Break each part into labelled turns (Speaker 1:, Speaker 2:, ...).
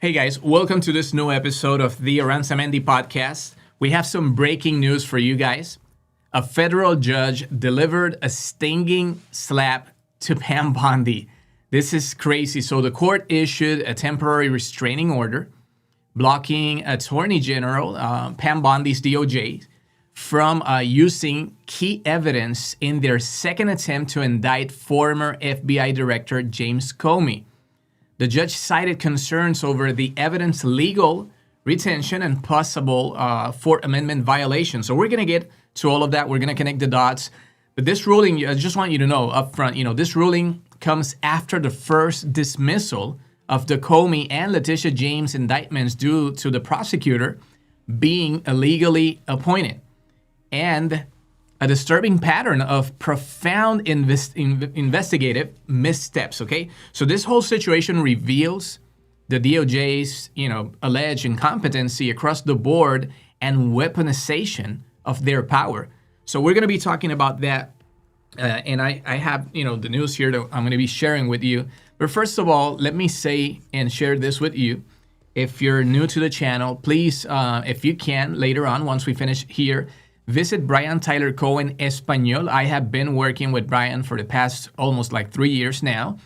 Speaker 1: Hey guys, welcome to this new episode of the Aranzamendi podcast. We have some breaking news for you guys. A federal judge delivered a stinging slap to Pam Bondi. This is crazy. So the court issued a temporary restraining order blocking Attorney General Pam Bondi's DOJ from using key evidence in their second attempt to indict former FBI Director James Comey. The judge cited concerns over the evidence legal retention and possible Fourth Amendment violations. So we're going to get to all of that. We're going to connect the dots. But this ruling, I just want you to know up front, this ruling comes after the first dismissal of the Comey and Letitia James indictments due to the prosecutor being illegally appointed. And a disturbing pattern of profound investigative missteps, okay? So this whole situation reveals the DOJ's, alleged incompetency across the board and weaponization of their power. So we're going to be talking about that, and I have, the news here that I'm going to be sharing with you. But first of all, let me say and share this with you. If you're new to the channel, please, if you can, later on, once we finish here, visit Brian Tyler Cohen Espanol. I have been working with Brian for the past almost 3 years now,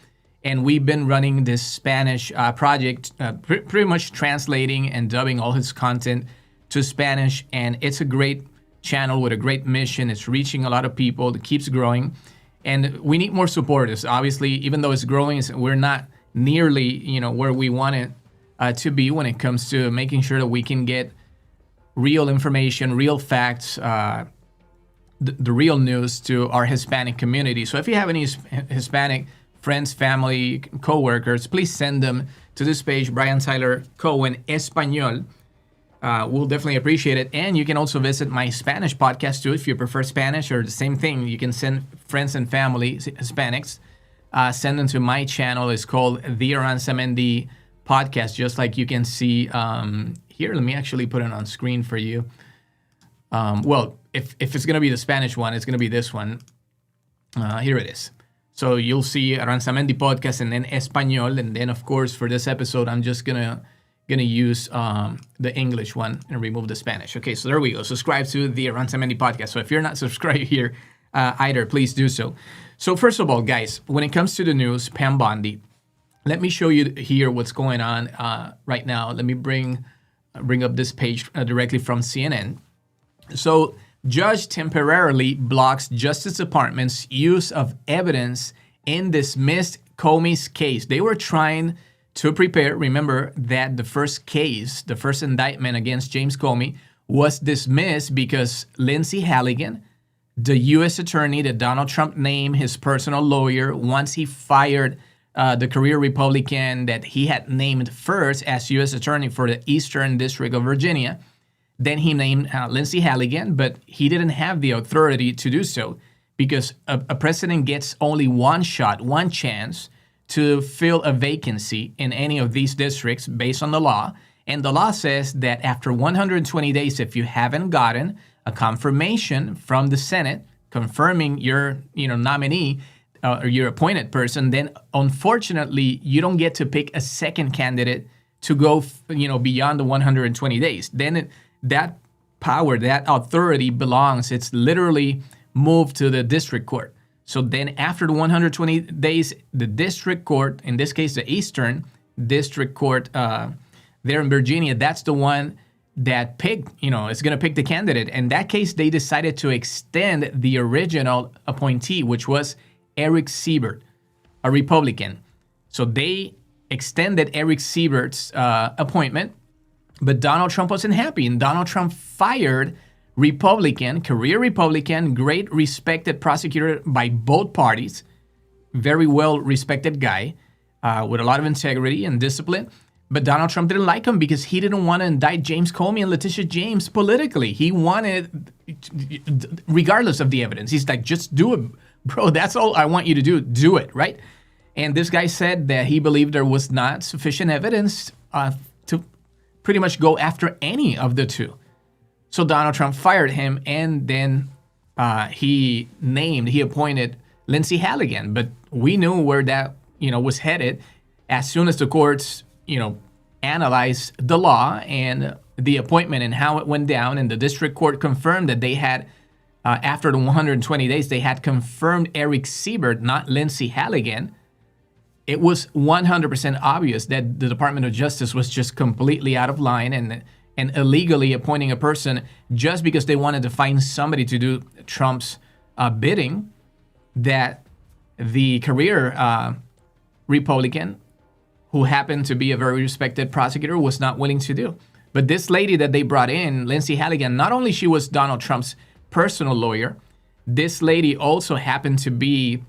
Speaker 1: and we've been running this Spanish project, pretty much translating and dubbing all his content to Spanish, and it's a great channel with a great mission. It's reaching a lot of people. It keeps growing, and we need more supporters. Obviously, even though it's growing, we're not nearly, where we want it to be when it comes to making sure that we can get real information, real facts, the real news to our Hispanic community. So if you have any Hispanic friends, family, co-workers, please send them to this page, Brian Tyler Cohen Espanol. We'll definitely appreciate it. And you can also visit my Spanish podcast too if you prefer Spanish, or the same thing. You can send friends and family, Hispanics, send them to my channel. It's called the Aranzamendi podcast, just like you can see here. Let me actually put it on screen for you. Well, if it's going to be the Spanish one, it's going to be this one. Here it is. So you'll see Aranzamendi podcast and then Espanol. And then, of course, for this episode, I'm just gonna use the English one and remove the Spanish. Okay, so there we go. Subscribe to the Aranzamendi podcast. So if you're not subscribed here either, please do so. So first of all, guys, when it comes to the news, Pam Bondi, let me show you here what's going on right now. Let me bring up this page directly from CNN. So, judge temporarily blocks Justice Department's use of evidence in dismissed Comey's case. They were trying to prepare. Remember that the first case, the first indictment against James Comey, was dismissed because Lindsay Halligan, the U.S. attorney that Donald Trump named his personal lawyer once he fired the career Republican that he had named first as U.S. Attorney for the Eastern District of Virginia. Then he named Lindsay Halligan, but he didn't have the authority to do so because a president gets only one shot, one chance to fill a vacancy in any of these districts based on the law. And the law says that after 120 days, if you haven't gotten a confirmation from the Senate confirming your nominee, or your appointed person, then unfortunately you don't get to pick a second candidate to go, beyond the 120 days. Then that power, that authority belongs. It's literally moved to the district court. So then after the 120 days, the district court, in this case the Eastern District Court there in Virginia, that's the one that picked, is going to pick the candidate. In that case, they decided to extend the original appointee, which was Eric Siebert, a Republican. So they extended Eric Siebert's appointment, but Donald Trump wasn't happy, and Donald Trump fired career Republican, great respected prosecutor by both parties, very well respected guy with a lot of integrity and discipline. But Donald Trump didn't like him because he didn't want to indict James Comey and Letitia James politically. He wanted, regardless of the evidence, he's like, just do it. Bro, that's all I want you to do. Do it, right? And this guy said that he believed there was not sufficient evidence to pretty much go after any of the two. So Donald Trump fired him, and then he appointed Lindsay Halligan. But we knew where that, was headed as soon as the courts, analyzed the law and the appointment and how it went down, and the district court confirmed that they had, after the 120 days, they had confirmed Eric Siebert, not Lindsay Halligan. It was 100% obvious that the Department of Justice was just completely out of line and illegally appointing a person just because they wanted to find somebody to do Trump's bidding that the career Republican, who happened to be a very respected prosecutor, was not willing to do. But this lady that they brought in, Lindsay Halligan, not only she was Donald Trump's personal lawyer, this lady also happened to be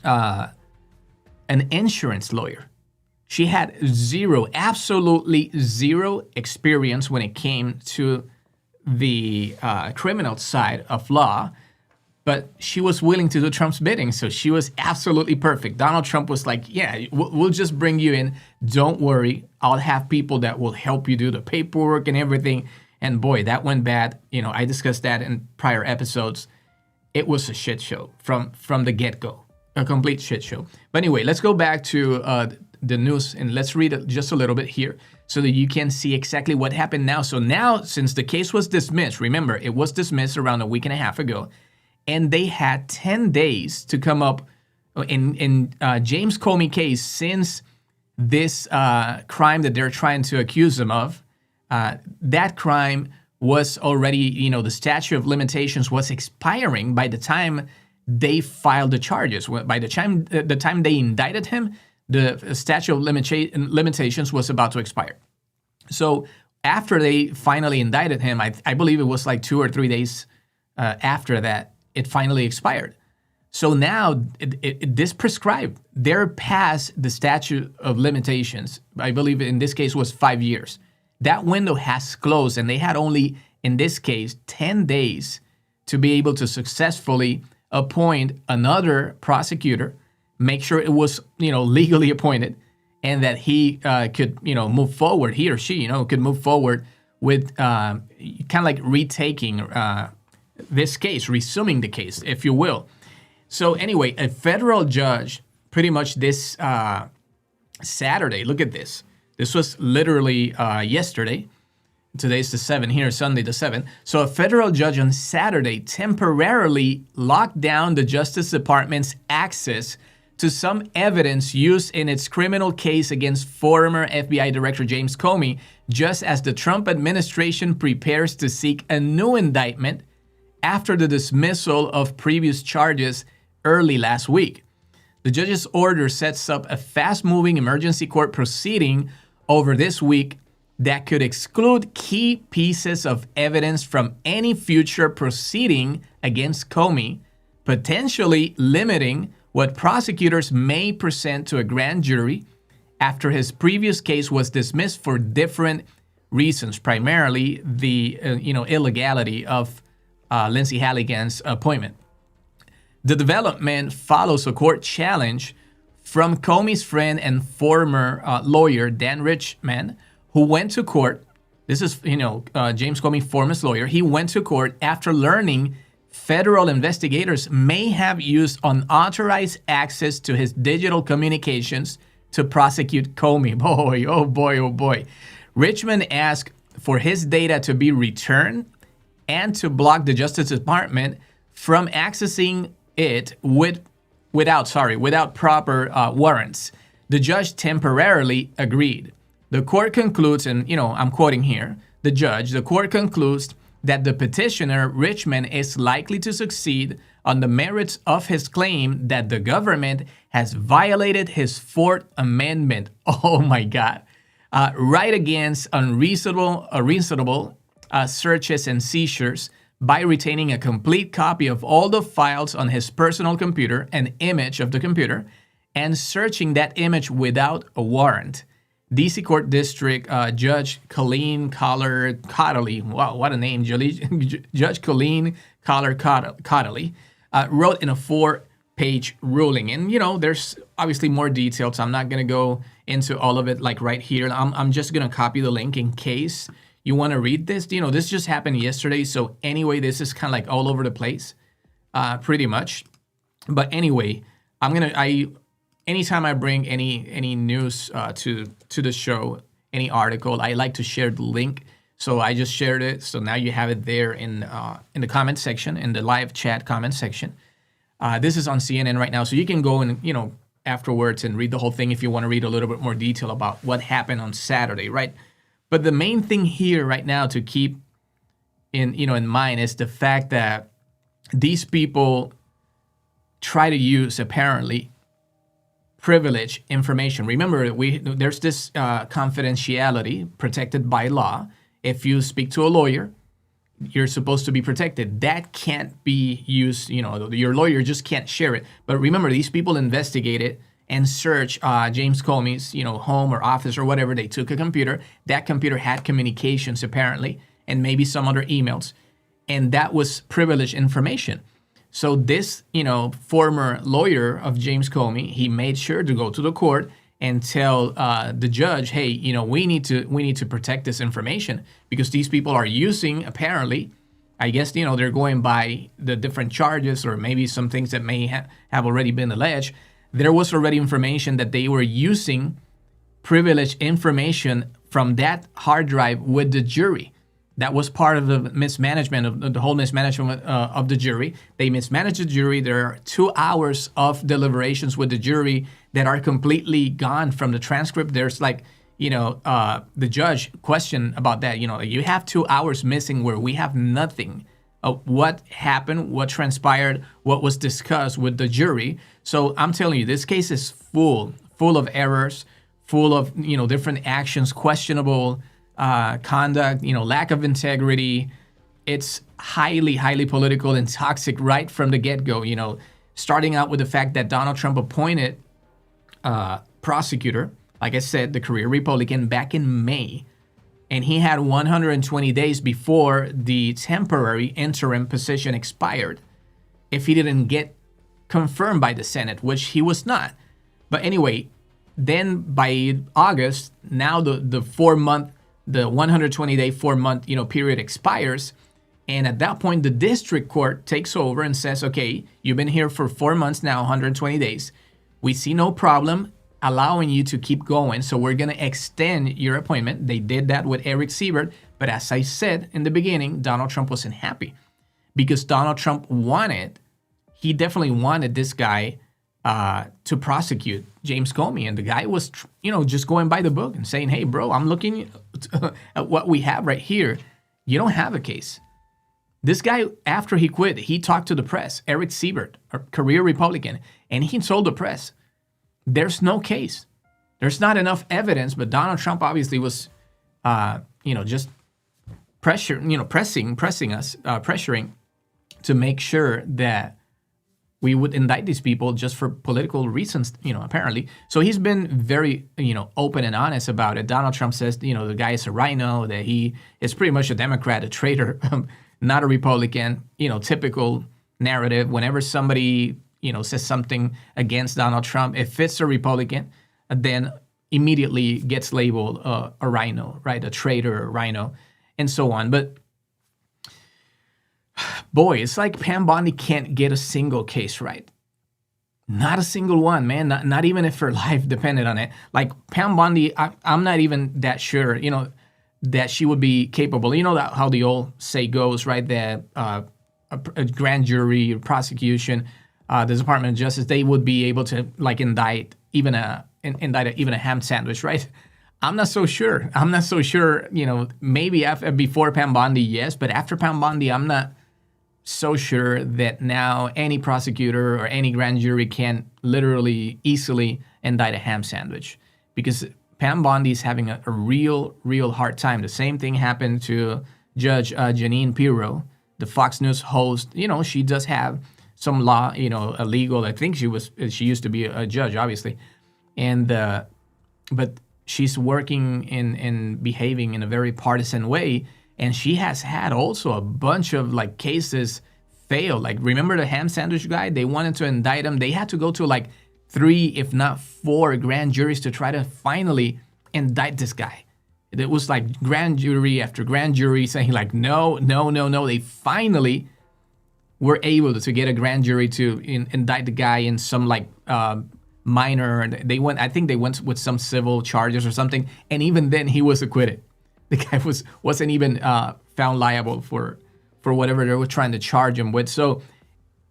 Speaker 1: an insurance lawyer. She had absolutely zero experience when it came to the criminal side of law, but she was willing to do Trump's bidding, so she was absolutely perfect. Donald Trump was like, yeah, we'll just bring you in. Don't worry. I'll have people that will help you do the paperwork and everything. And boy, that went bad. I discussed that in prior episodes. It was a shit show from the get-go, a complete shit show. But anyway, let's go back to the news and let's read it just a little bit here so that you can see exactly what happened now. So now, since the case was dismissed, remember, it was dismissed around a week and a half ago, and they had 10 days to come up in James Comey case, since this crime that they're trying to accuse him of, that crime was already, the statute of limitations was expiring by the time they filed the charges. By the time they indicted him, the statute of limitations was about to expire. So after they finally indicted him, I believe it was like 2 or 3 days after that, it finally expired. So now this prescribed. They're past the statute of limitations. I believe in this case was 5 years. That window has closed, and they had only, in this case, 10 days to be able to successfully appoint another prosecutor, make sure it was, legally appointed, and that he could, move forward, he or she, could move forward with kind of like retaking this case, resuming the case, if you will. So anyway, a federal judge pretty much this Saturday, look at this. This was literally yesterday. Today's the 7th here, Sunday the 7th. So a federal judge on Saturday temporarily locked down the Justice Department's access to some evidence used in its criminal case against former FBI Director James Comey, just as the Trump administration prepares to seek a new indictment after the dismissal of previous charges early last week. The judge's order sets up a fast-moving emergency court proceeding over this week that could exclude key pieces of evidence from any future proceeding against Comey, potentially limiting what prosecutors may present to a grand jury after his previous case was dismissed for different reasons, primarily the illegality of Lindsay Halligan's appointment. The development follows a court challenge from Comey's friend and former lawyer, Dan Richman, who went to court. This is, James Comey, former lawyer. He went to court after learning federal investigators may have used unauthorized access to his digital communications to prosecute Comey. Boy, oh boy, oh boy. Richman asked for his data to be returned and to block the Justice Department from accessing it without proper warrants. The judge temporarily agreed. The court concludes, and I'm quoting here, the court concludes that the petitioner, Richman, is likely to succeed on the merits of his claim that the government has violated his Fourth Amendment. Oh my God. Right against unreasonable searches and seizures by retaining a complete copy of all the files on his personal computer, an image of the computer, and searching that image without a warrant. DC Court District Judge Colleen Collar Cotterly, wow, what a name, Judge Colleen Collar Cotterly, wrote in a 4-page ruling. And, there's obviously more details. I'm not going to go into all of it like right here. I'm just going to copy the link in case you want to read this. This just happened yesterday. So anyway, this is kind of like all over the place, pretty much. But anyway, anytime I bring any news to the show, any article, I like to share the link. So I just shared it. So now you have it there in the comment section, in the live chat comment section. This is on CNN right now, so you can go and afterwards and read the whole thing if you want to read a little bit more detail about what happened on Saturday, right? But the main thing here right now to keep in mind is the fact that these people try to use apparently privilege information. Remember, there's this confidentiality protected by law. If you speak to a lawyer, you're supposed to be protected. That can't be used. Your lawyer just can't share it. But remember, these people investigated and searched James Comey's home or office or whatever. They took a computer. That computer had communications apparently, and maybe some other emails, and that was privileged information. So this, former lawyer of James Comey, he made sure to go to the court and tell the judge, hey, we need to protect this information because these people are using, apparently, I guess, they're going by the different charges or maybe some things that may have already been alleged. There was already information that they were using privileged information from that hard drive with the jury. That was part of the mismanagement of the whole mismanagement of the jury. They mismanaged the jury. There are 2 hours of deliberations with the jury that are completely gone from the transcript. There's the judge questioned about that. You have 2 hours missing where we have nothing of what happened, what transpired, what was discussed with the jury. So I'm telling you, this case is full of errors, full of different actions, questionable conduct, lack of integrity. It's highly political and toxic right from the get-go. Starting out with the fact that Donald Trump appointed prosecutor, like I said, the career Republican, back in May, and he had 120 days before the temporary interim position expired if he didn't get confirmed by the Senate, which he was not. But anyway, then by August, now the 120-day 4-month period expires, and at that point the district court takes over and says, okay, you've been here for 4 months now, 120 days. We see no problem allowing you to keep going, so we're going to extend your appointment. They did that with Eric Siebert, but as I said in the beginning, Donald Trump wasn't happy because Donald Trump definitely wanted this guy to prosecute James Comey, and the guy was, just going by the book and saying, hey, bro, I'm looking at what we have right here. You don't have a case. This guy, after he quit, he talked to the press, Eric Siebert, a career Republican, and he told the press, there's no case. There's not enough evidence, but Donald Trump obviously was, just pressuring to make sure that we would indict these people just for political reasons, apparently. So he's been very, open and honest about it. Donald Trump says, the guy is a rhino, that he is pretty much a Democrat, a traitor, not a Republican, typical narrative. Whenever somebody, says something against Donald Trump, if it's a Republican, then immediately gets labeled a rhino, right? A traitor, a rhino, and so on. But boy, it's like Pam Bondi can't get a single case right. Not a single one, man. Not even if her life depended on it. Like Pam Bondi, I'm not even that sure, that she would be capable. That how the old say goes, right? That a grand jury, prosecution, the Department of Justice, they would be able to indict even a ham sandwich, right? I'm not so sure. Maybe before Pam Bondi, yes, but after Pam Bondi, I'm not so sure that now any prosecutor or any grand jury can literally easily indict a ham sandwich, because Pam Bondi is having a real hard time. The same thing happened to Judge Jeanine Pirro, the Fox News host. She does have some law, a legal. I think she used to be a judge, obviously, and but she's working and behaving in a very partisan way. And she has had also a bunch of cases fail. Remember the ham sandwich guy? They wanted to indict him. They had to go to 3, if not 4 grand juries to try to finally indict this guy. It was grand jury after grand jury saying no. They finally were able to get a grand jury to indict the guy in some minor. I think they went with some civil charges or something, and even then he was acquitted. The guy wasn't even found liable for whatever they were trying to charge him with. So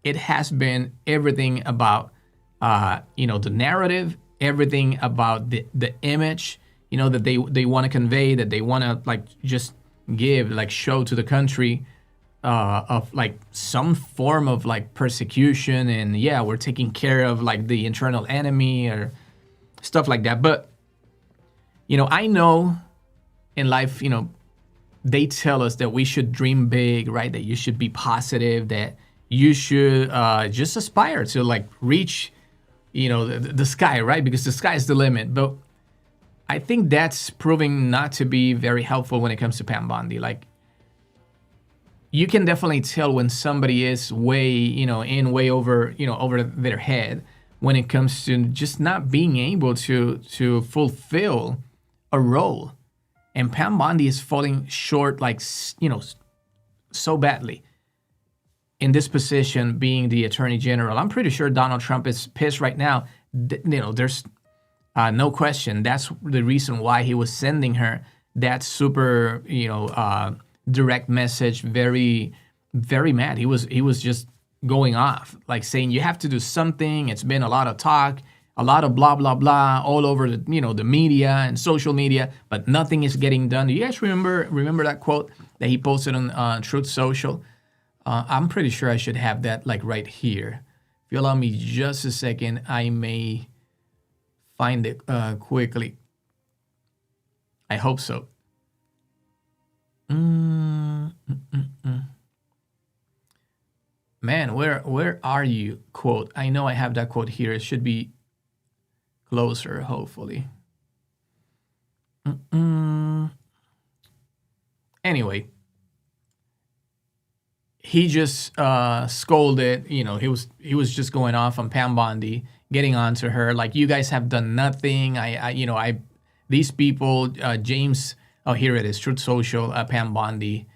Speaker 1: it has been everything about the narrative, everything about the image, that they want to convey, that they want to like just give, like show to the country of like some form of like persecution, and we're taking care of like the internal enemy or stuff like that. But I know in life, they tell us that we should dream big, right? That you should be positive, that you should just aspire to like reach the sky, right? Because the sky is the limit. But I think that's proving not to be very helpful when it comes to Pam Bondi. Like, you can definitely tell when somebody is way over, over their head when it comes to just not being able to fulfill a role. And Pam Bondi is falling short, like, so badly in this position, being the Attorney General. I'm pretty sure Donald Trump is pissed right now. There's no question. That's the reason why he was sending her that super, direct message. Very, very mad. He was just going off, like saying, you have to do something. It's been a lot of talk, a lot of blah, blah, blah all over the, the media and social media, but nothing is getting done. Do you guys remember that quote that he posted on Truth Social? I'm pretty sure I should have that like right here. If you allow me just a second, I may find it quickly. I hope so. Man, where are you? Quote. I know I have that quote here. It should be closer, hopefully. Anyway, he just scolded. He was just going off on Pam Bondi, getting onto her like, you guys have done nothing. These people, James. Oh, here it is. Truth Social, Pam Bondi.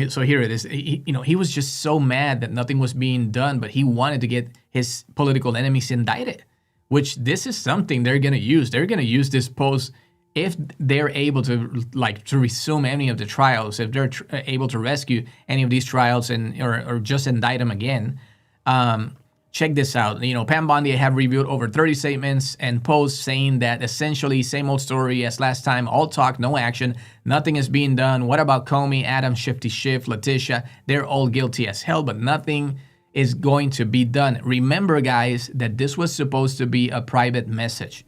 Speaker 1: So here it is. He was just so mad that nothing was being done, but he wanted to get his political enemies indicted, which this is something they're going to use. They're going to use this post if they're able to resume any of the trials, if they're able to rescue any of these trials or just indict them again. Check this out. Pam Bondi have reviewed over 30 statements and posts saying that essentially same old story as last time. All talk, no action. Nothing is being done. What about Comey, Adam, Shifty Schiff, Letitia? They're all guilty as hell, but nothing is going to be done. Remember, guys, that this was supposed to be a private message.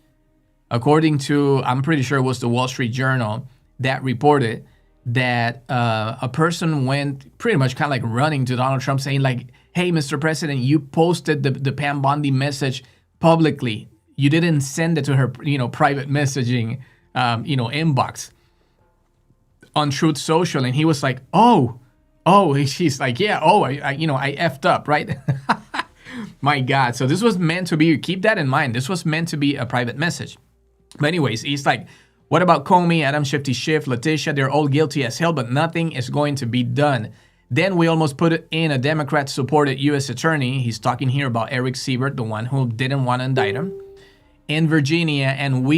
Speaker 1: According to, I'm pretty sure it was the Wall Street Journal that reported that a person went pretty much kind of like running to Donald Trump saying like, hey, Mr. President, you posted the Pam Bondi message publicly. You didn't send it to her, private messaging, inbox on Truth Social. And he was like, oh, she's like, yeah, I effed up, right? My God. So this was meant to be, keep that in mind. This was meant to be a private message. But anyways, he's like, what about Comey, Adam, Shifty Schiff, Letitia? They're all guilty as hell, but nothing is going to be done. Then we almost put in a Democrat-supported U.S. attorney. He's talking here about Eric Siebert, the one who didn't want to indict him, in Virginia, and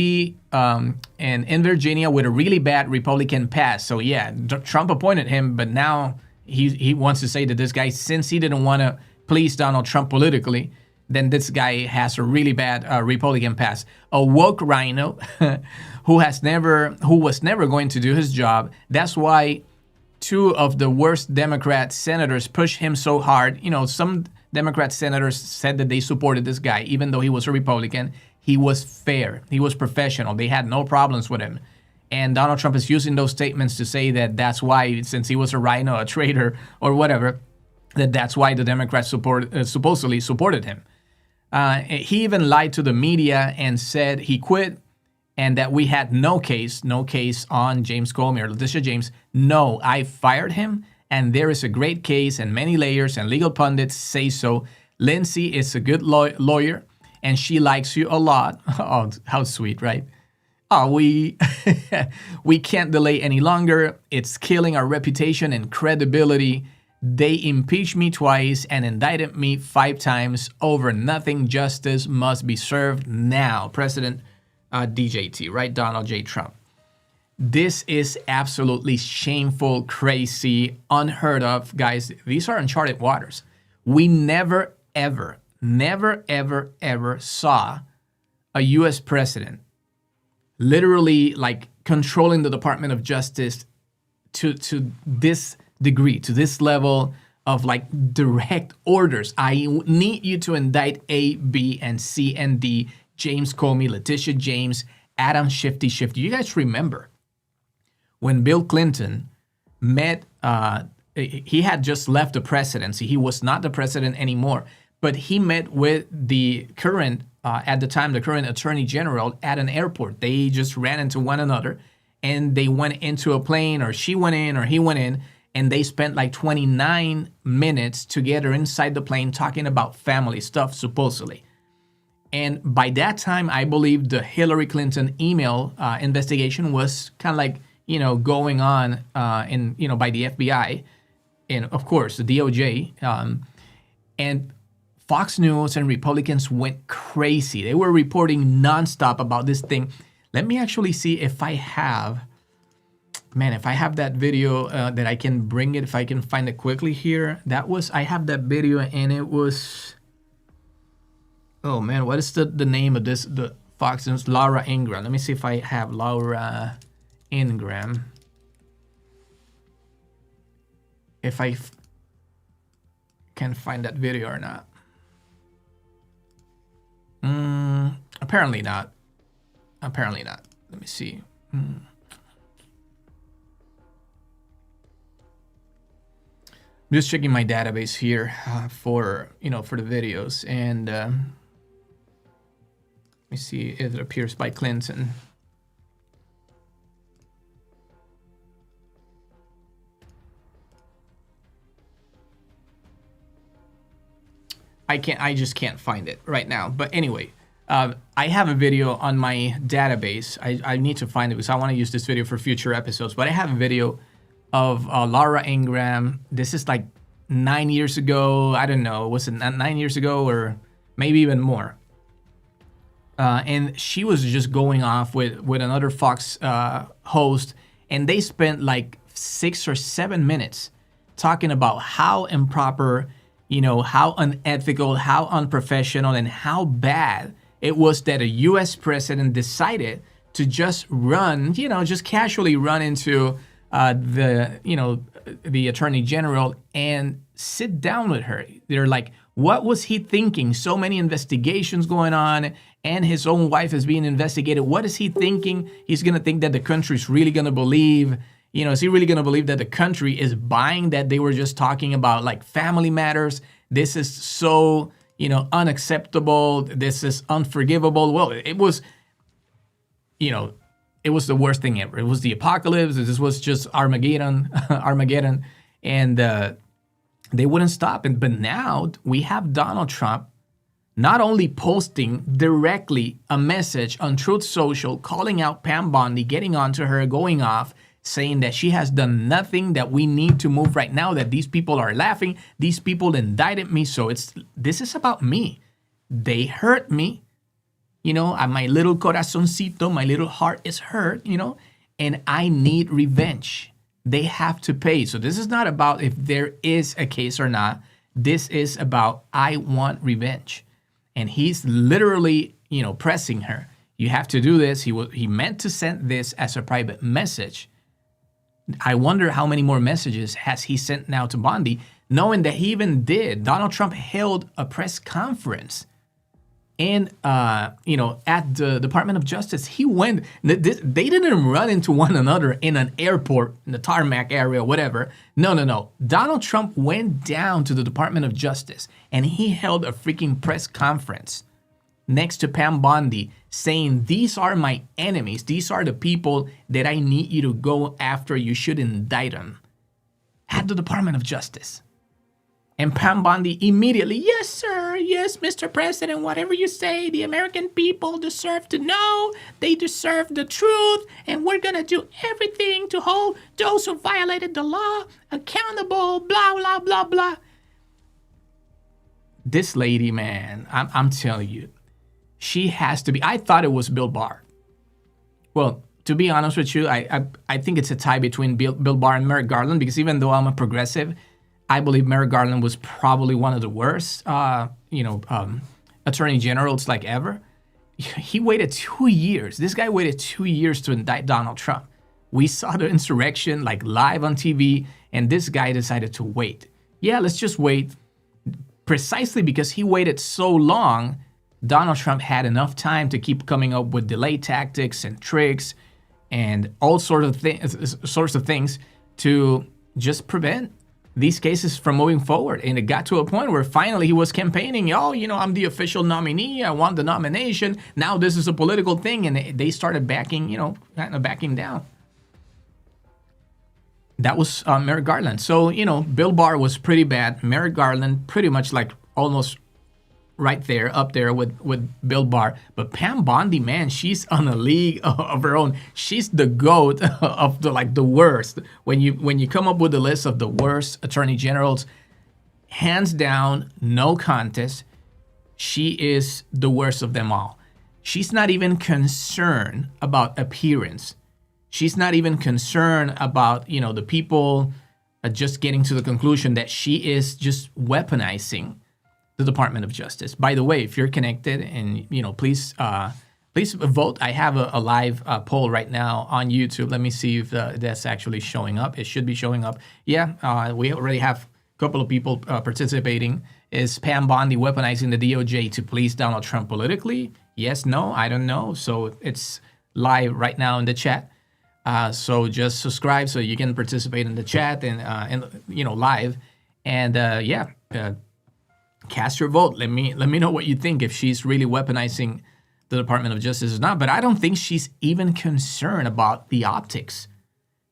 Speaker 1: in Virginia with a really bad Republican past. So yeah, Trump appointed him, but now he wants to say that this guy, since he didn't want to please Donald Trump politically, then this guy has a really bad Republican past. A woke rhino who was never going to do his job. That's why two of the worst Democrat senators pushed him so hard. Some Democrat senators said that they supported this guy, even though he was a Republican. He was fair. He was professional. They had no problems with him. And Donald Trump is using those statements to say that that's why, since he was a rhino, a traitor, or whatever, that's why the Democrats supposedly supported him. He even lied to the media and said he quit and that we had no case on James Comey or Letitia James. No, I fired him, and there is a great case and many layers, and legal pundits say so. Lindsay is a good lawyer, and she likes you a lot. Oh, how sweet, right? Oh, we can't delay any longer. It's killing our reputation and credibility. They impeached me twice and indicted me 5 times over nothing. Justice must be served now. President DJT, right? Donald J. Trump. This is absolutely shameful, crazy, unheard of, guys. These are uncharted waters. We never, ever saw a U.S. president literally like controlling the Department of Justice to this degree, to this level of like direct orders. I need you to indict A, B, and C, and D, James Comey, Letitia James, Adam Shifty. You guys remember when Bill Clinton met, he had just left the presidency. He was not the president anymore, but he met with the current, at the time, the current attorney general at an airport. They just ran into one another and they went into a plane, or she went in or he went in, and they spent like 29 minutes together inside the plane talking about family stuff, supposedly. And by that time, I believe the Hillary Clinton email investigation was kind of like, going on by the FBI and, of course, the DOJ. And Fox News and Republicans went crazy. They were reporting nonstop about this thing. Let me actually see if I have that video that I can bring it, if I can find it quickly here. I have that video, and it was, oh man, what is the name of this? The Fox News, Laura Ingraham. Let me see if I have Laura Ingraham. If I can find that video or not. Apparently not. Let me see. I'm just checking my database here for the videos, and let me see if it appears by Clinton. I just can't find it right now. But anyway, I have a video on my database. I need to find it because I want to use this video for future episodes. But I have a video of Laura Ingraham. This is like 9 years ago. I don't know. Was it 9 years ago or maybe even more? And she was just going off with another Fox host. And they spent like 6 or 7 minutes talking about how improper, how unethical, how unprofessional, and how bad it was that a U.S. president decided to just run, just casually run into the attorney general and sit down with her. They're like, what was he thinking? So many investigations going on, and his own wife is being investigated. What is he thinking? He's going to think that the country's really going to believe, is he really going to believe that the country is buying that they were just talking about like family matters? This is so, unacceptable. This is unforgivable. Well, it was the worst thing ever. It was the apocalypse. This was just Armageddon. And they wouldn't stop. But now we have Donald Trump not only posting directly a message on Truth Social, calling out Pam Bondi, getting onto her, going off, saying that she has done nothing, that we need to move right now, that these people are laughing, these people indicted me, so this is about me. They hurt me, my little corazoncito, my little heart is hurt, and I need revenge. They have to pay. So this is not about if there is a case or not. This is about I want revenge. And he's literally, pressing her. You have to do this. He meant to send this as a private message. I wonder how many more messages has he sent now to Bondi, knowing that he even did. Donald Trump held a press conference and, at the Department of Justice. He went, they didn't run into one another in an airport, in the tarmac area, whatever. No. Donald Trump went down to the Department of Justice and he held a freaking press conference next to Pam Bondi, saying, these are my enemies. These are the people that I need you to go after. You should indict them at the Department of Justice. And Pam Bondi immediately, yes, sir, yes, Mr. President, whatever you say, the American people deserve to know, they deserve the truth, and we're going to do everything to hold those who violated the law accountable, blah, blah, blah, blah. This lady, man, I'm telling you, she has to be. I thought it was Bill Barr. Well, to be honest with you, I think it's a tie between Bill Barr and Merrick Garland, because even though I'm a progressive, I believe Merrick Garland was probably one of the worst, attorney generals like ever. He waited 2 years. This guy waited 2 years to indict Donald Trump. We saw the insurrection like live on TV, and this guy decided to wait. Yeah, let's just wait. Precisely because he waited so long, Donald Trump had enough time to keep coming up with delay tactics and tricks and all sorts of things to just prevent these cases from moving forward. And it got to a point where finally he was campaigning, I'm the official nominee, I won the nomination, now this is a political thing, and they started backing down. That was Merrick Garland. So, Bill Barr was pretty bad. Merrick Garland pretty much like almost right there, up there with Bill Barr. But Pam Bondi, man, she's on a league of her own. She's the GOAT of the worst. When you come up with the list of the worst attorney generals, hands down, no contest, she is the worst of them all. She's not even concerned about appearance. She's not even concerned about, the people just getting to the conclusion that she is just weaponizing the Department of Justice. By the way, if you're connected and, please vote. I have a live poll right now on YouTube. Let me see if that's actually showing up. It should be showing up. Yeah, we already have a couple of people participating. Is Pam Bondi weaponizing the DOJ to please Donald Trump politically? Yes, no, I don't know. So it's live right now in the chat. So just subscribe so you can participate in the chat and live. And cast your vote. Let me know what you think, if she's really weaponizing the Department of Justice or not. But I don't think she's even concerned about the optics.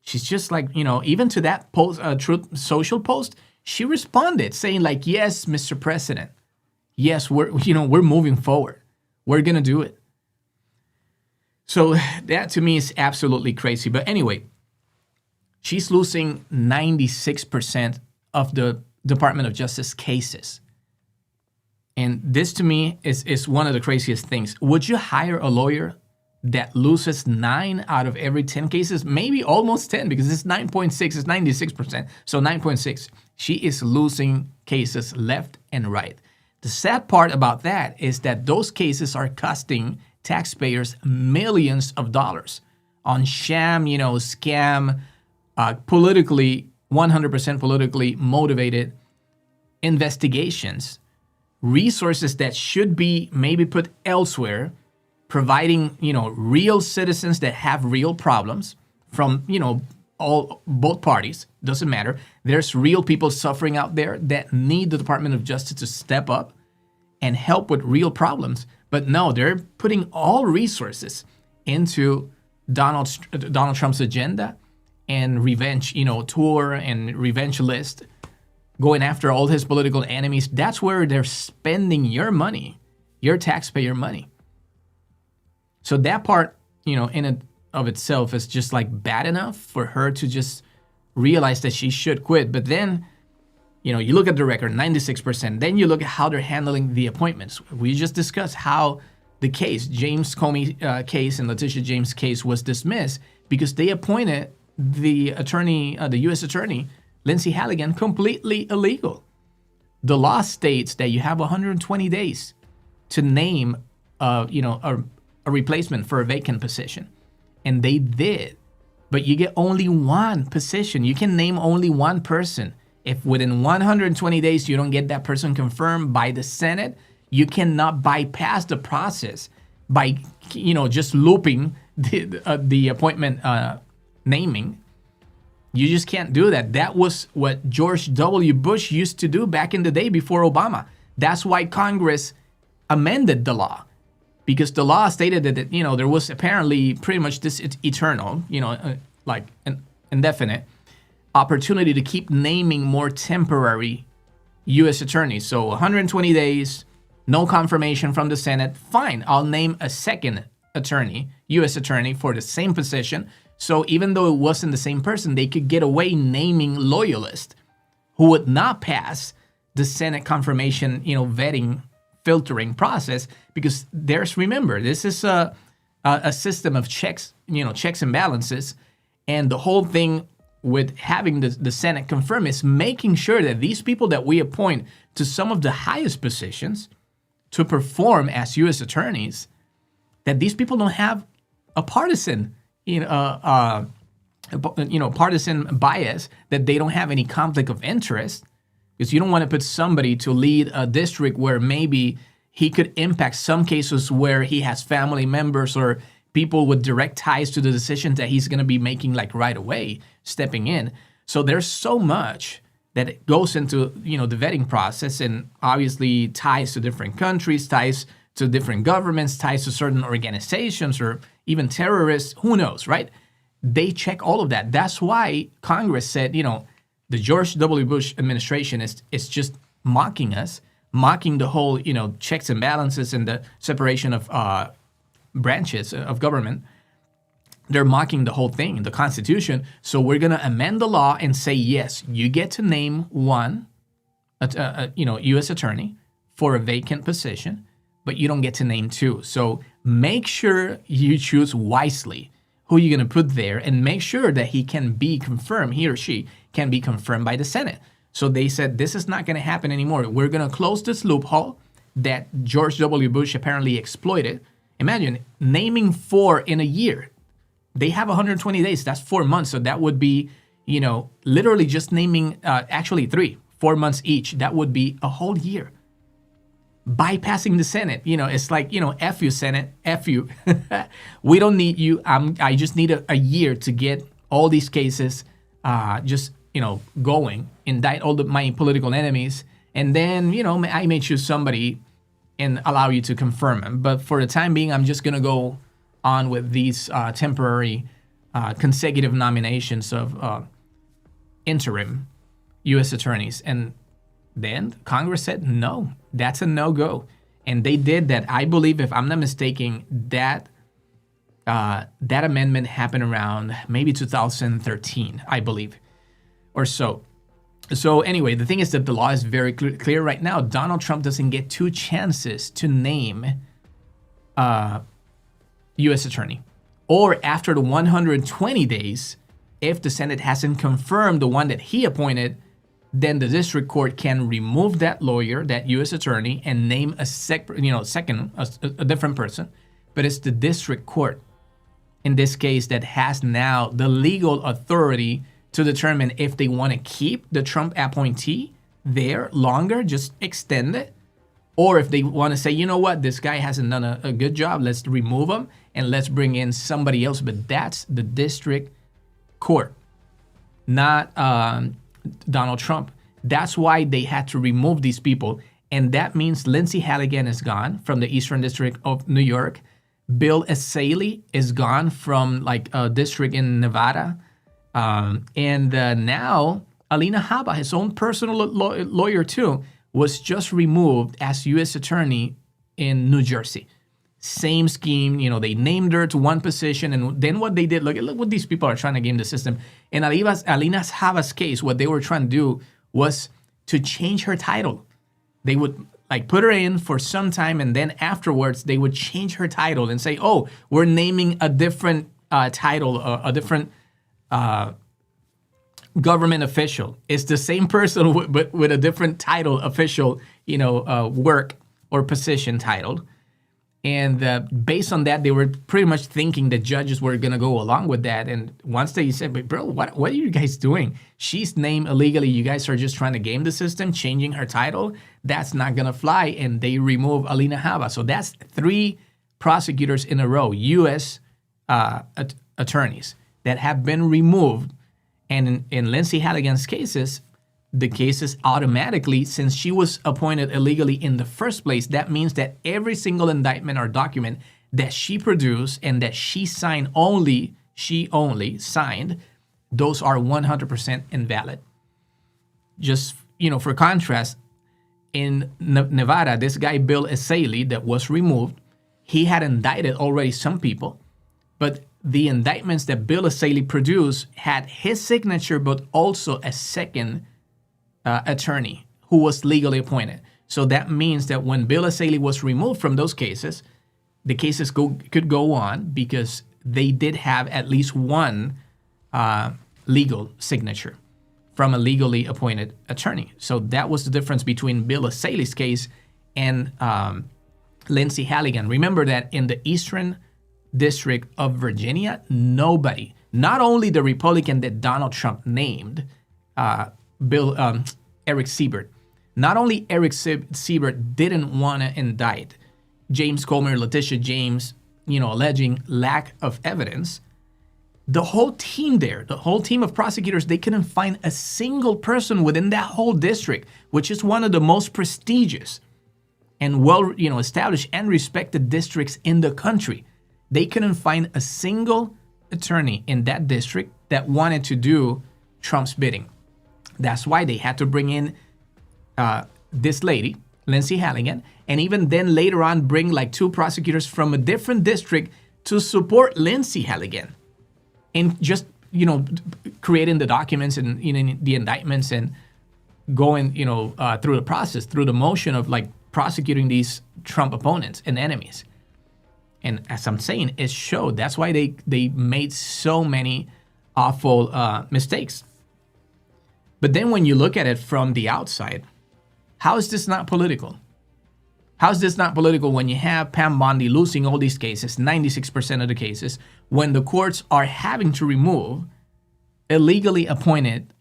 Speaker 1: She's just like, even to that post, Truth Social post, she responded saying like, yes, Mr. President, yes, we're moving forward. We're going to do it. So that to me is absolutely crazy. But anyway, she's losing 96% of the Department of Justice cases. And this to me is one of the craziest things. Would you hire a lawyer that loses 9 out of every 10 cases? Maybe almost 10, because it's 9.6, it's 96%. So 9.6. She is losing cases left and right. The sad part about that is that those cases are costing taxpayers millions of dollars on sham, scam, 100% politically motivated investigations, resources that should be maybe put elsewhere, providing, real citizens that have real problems from, both parties. Doesn't matter. There's real people suffering out there that need the Department of Justice to step up and help with real problems. But no, they're putting all resources into Donald Trump's agenda and revenge, tour and revenge list, going after all his political enemies. That's where they're spending your money, your taxpayer money. So that part, in and of itself is just like bad enough for her to just realize that she should quit. But then, you look at the record, 96%. Then you look at how they're handling the appointments. We just discussed how the case, James Comey case and Letitia James case, was dismissed because they appointed the attorney, the U.S. attorney, Lindsey Halligan, completely illegal. The law states that you have 120 days to name, a replacement for a vacant position, and they did. But you get only one position. You can name only one person. If within 120 days you don't get that person confirmed by the Senate, you cannot bypass the process by, just looping the appointment naming. You just can't do that. That was what George W. Bush used to do back in the day before Obama. That's why Congress amended the law, because the law stated that, there was apparently pretty much this eternal, an indefinite opportunity to keep naming more temporary U.S. attorneys. So 120 days, no confirmation from the Senate. Fine, I'll name a second attorney, U.S. attorney, for the same position. So even though it wasn't the same person, they could get away naming loyalists who would not pass the Senate confirmation, vetting, filtering process, because remember, this is a system of checks and balances, and the whole thing with having the Senate confirm is making sure that these people that we appoint to some of the highest positions to perform as U.S. attorneys, that these people don't have a partisan, partisan bias, that they don't have any conflict of interest, because you don't want to put somebody to lead a district where maybe he could impact some cases where he has family members or people with direct ties to the decisions that he's going to be making, like right away, stepping in. So there's so much that it goes into, the vetting process, and obviously ties to different countries, ties to different governments, ties to certain organizations or even terrorists, who knows, right? They check all of that. That's why Congress said, the George W. Bush administration is just mocking us, mocking the whole, checks and balances and the separation of branches of government. They're mocking the whole thing, the Constitution. So we're going to amend the law and say, yes, you get to name one, U.S. attorney for a vacant position, but you don't get to name two. So make sure you choose wisely who you're going to put there, and make sure that he or she can be confirmed by the Senate. So they said, this is not going to happen anymore. We're going to close this loophole that George W. Bush apparently exploited. Imagine naming 4 in a year. They have 120 days. That's 4 months. So that would be, literally just naming, 4 months each. That would be a whole year. Bypassing the Senate. It's like, F you, Senate, F you. We don't need you. I just need a year to get all these cases going, indict all my political enemies, and then, I may choose somebody and allow you to confirm them. But for the time being, I'm just going to go on with these temporary consecutive nominations of interim U.S. attorneys. And then Congress said, no, that's a no-go. And they did that. I believe, if I'm not mistaken, that amendment happened around maybe 2013, I believe, or so. So anyway, the thing is that the law is very clear right now. Donald Trump doesn't get 2 chances to name U.S. attorney. Or after the 120 days, if the Senate hasn't confirmed the one that he appointed, then the district court can remove that lawyer, that U.S. attorney, and name a different person. But it's the district court, in this case, that has now the legal authority to determine if they want to keep the Trump appointee there longer, just extend it, or if they want to say, you know what, this guy hasn't done a good job, let's remove him and let's bring in somebody else. But that's the district court, not Donald Trump. That's why they had to remove these people. And that means Lindsey Halligan is gone from the Eastern District of New York. Bill Essayli is gone from a district in Nevada. And now Alina Habba, his own personal lawyer too, was just removed as U.S. attorney in New Jersey. Same scheme, they named her to one position, and then what they did, look what these people are trying to game the system. In Alina Habba's case, what they were trying to do was to change her title. They would put her in for some time, and then afterwards they would change her title and say, oh, we're naming a different title, a different government official. It's the same person but with a different title, official, work or position titled. And based on that, they were pretty much thinking that judges were going to go along with that. And once they said, but bro, what are you guys doing? She's named illegally. You guys are just trying to game the system, changing her title. That's not going to fly. And they remove Alina Habba. So that's 3 prosecutors in a row, U.S. Attorneys, that have been removed. And in Lindsey Halligan's cases, the cases automatically, since she was appointed illegally in the first place, that means that every single indictment or document that she produced and that she signed she only signed, those are 100% invalid. Just, for contrast, In Nevada, this guy, Bill Essayli, that was removed, he had indicted already some people, but the indictments that Bill Essayli produced had his signature, but also a second attorney who was legally appointed. So that means that when Bill Essayli was removed from those cases, the cases could go on because they did have at least one legal signature from a legally appointed attorney. So that was the difference between Bill Essayli's case and Lindsey Halligan. Remember that in the Eastern District of Virginia, nobody, not only the Republican that Donald Trump named, Eric Siebert, not only Eric Siebert didn't want to indict James Comey or Letitia James, alleging lack of evidence. The whole team there, the whole team of prosecutors, they couldn't find a single person within that whole district, which is one of the most prestigious and established and respected districts in the country. They couldn't find a single attorney in that district that wanted to do Trump's bidding. That's why they had to bring in this lady, Lindsey Halligan, and even then later on bring like two prosecutors from a different district to support Lindsey Halligan in just, creating the documents and the indictments and going, through the process, through the motion of like prosecuting these Trump opponents and enemies. And as I'm saying, it showed. That's why they made so many awful mistakes. But then when you look at it from the outside, how is this not political? How is this not political when you have Pam Bondi losing all these cases, 96% of the cases, when the courts are having to remove illegally appointed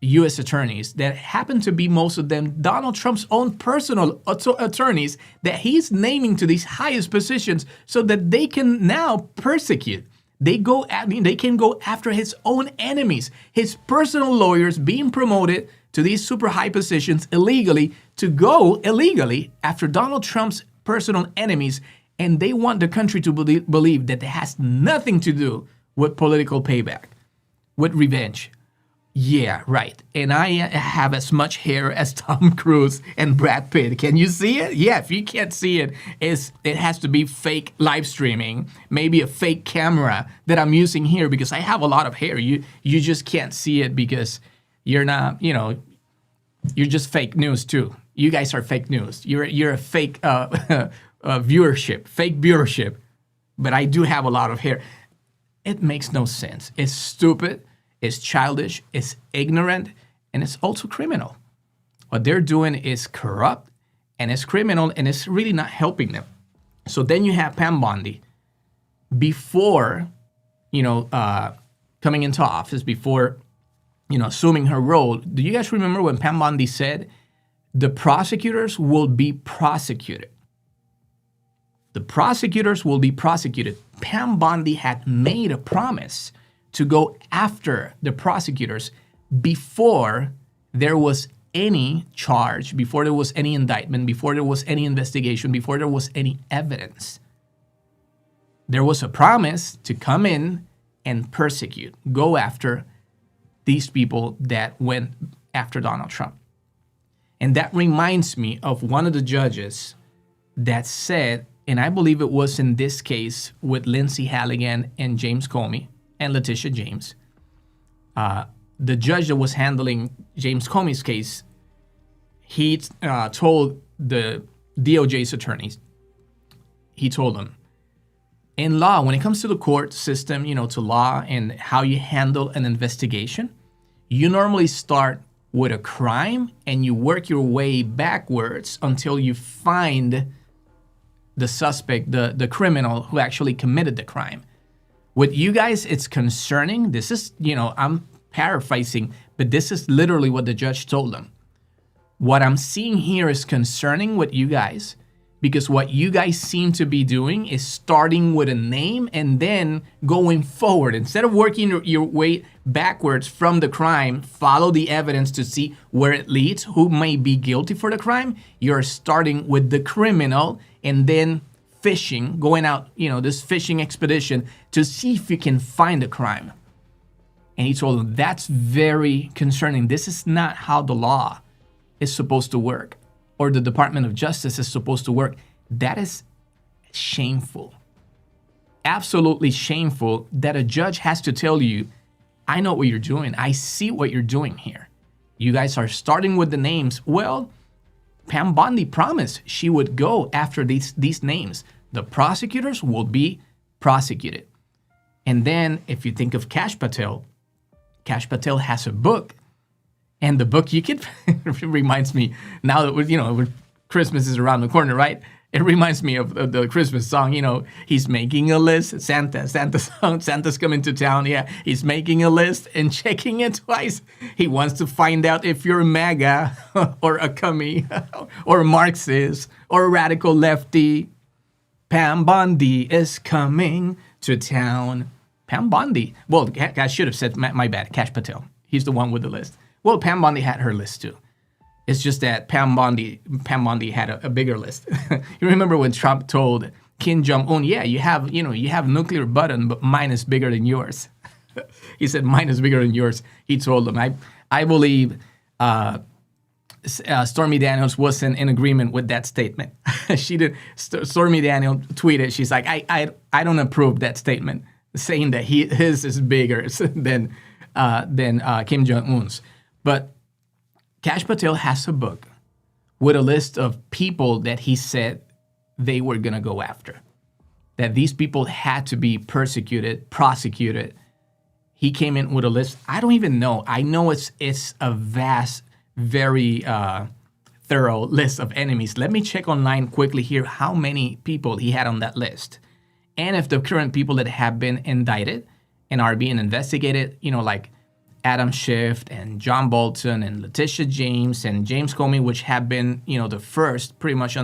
Speaker 1: U.S. attorneys that happen to be, most of them, Donald Trump's own personal attorneys that he's naming to these highest positions so that they can now persecute. They can go after his own enemies, his personal lawyers being promoted to these super high positions illegally to go illegally after Donald Trump's personal enemies. And they want the country to believe that it has nothing to do with political payback, with revenge. Yeah, right. And I have as much hair as Tom Cruise and Brad Pitt. Can you see it? Yeah, if you can't see it, it has to be fake live streaming, maybe a fake camera that I'm using here because I have a lot of hair. You just can't see it because you're not, you're just fake news too. You guys are fake news. You're a fake viewership, fake viewership. But I do have a lot of hair. It makes no sense. It's stupid. It's childish, it's ignorant, and it's also criminal. What they're doing is corrupt, and it's criminal, and it's really not helping them. So then you have Pam Bondi, before, coming into office, before, assuming her role. Do you guys remember when Pam Bondi said, the prosecutors will be prosecuted? The prosecutors will be prosecuted. Pam Bondi had made a promise to go after the prosecutors before there was any charge, before there was any indictment, before there was any investigation, before there was any evidence. There was a promise to come in and persecute, go after these people that went after Donald Trump. And that reminds me of one of the judges that said, and I believe it was in this case with Lindsey Halligan and James Comey, and Letitia James, the judge that was handling James Comey's case, he told the DOJ's attorneys, he told them, in law, when it comes to the court system, to law and how you handle an investigation, you normally start with a crime and you work your way backwards until you find the suspect, the criminal who actually committed the crime. With you guys, it's concerning. This is, I'm paraphrasing, but this is literally what the judge told them. What I'm seeing here is concerning with you guys because what you guys seem to be doing is starting with a name and then going forward. Instead of working your way backwards from the crime, follow the evidence to see where it leads, who may be guilty for the crime. You're starting with the criminal and then fishing, going out, this fishing expedition to see if you can find a crime. And he told them, that's very concerning. This is not how the law is supposed to work or the Department of Justice is supposed to work. That is shameful. Absolutely shameful that a judge has to tell you, I know what you're doing. I see what you're doing here. You guys are starting with the names. Well, Pam Bondi promised she would go after these names. The prosecutors will be prosecuted. And then if you think of Cash Patel has a book. And the book, you could, it reminds me, now that Christmas is around the corner, right? It reminds me of the Christmas song, he's making a list. Santa's coming to town. Yeah, he's making a list and checking it twice. He wants to find out if you're MAGA or a commie or Marxist or a radical lefty. Pam Bondi is coming to town. Pam Bondi. Well, I should have said, my bad, Cash Patel. He's the one with the list. Well, Pam Bondi had her list too. It's just that Pam Bondi had a bigger list. You remember when Trump told Kim Jong-un, yeah, you have nuclear button, but mine is bigger than yours. He said mine is bigger than yours. He told them. I believe Stormy Daniels wasn't in agreement with that statement. She did. Stormy Daniels tweeted. She's like, I don't approve that statement, saying that his is bigger than Kim Jong-un's. But Cash Patel has a book with a list of people that he said they were going to go after, that these people had to be persecuted, prosecuted. He came in with a list. I don't even know. I know it's a vast, very thorough list of enemies. Let me check online quickly here how many people he had on that list. And if the current people that have been indicted and are being investigated, like Adam Schiff and John Bolton and Letitia James and James Comey, which have been, the first pretty much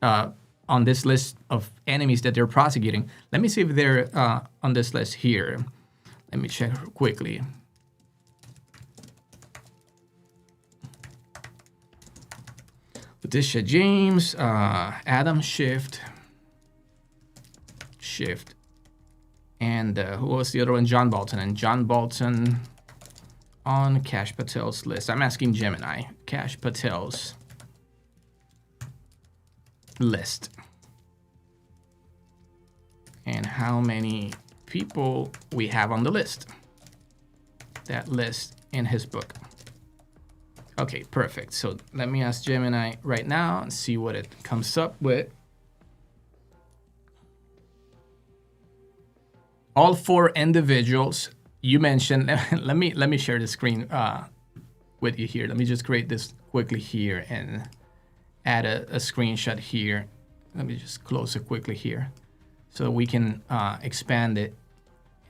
Speaker 1: on this list of enemies that they're prosecuting. Let me see if they're on this list here. Let me check quickly. Letitia James, Adam Schiff, and who was the other one? John Bolton. And John Bolton on Cash Patel's list. I'm asking Gemini. Cash Patel's list. And how many people we have on the list. That list in his book. Okay, perfect. So let me ask Gemini right now and see what it comes up with. All four individuals you mentioned. Let me share the screen with you here. Let me just create this quickly here and add a screenshot here. Let me just close it quickly here so we can expand it,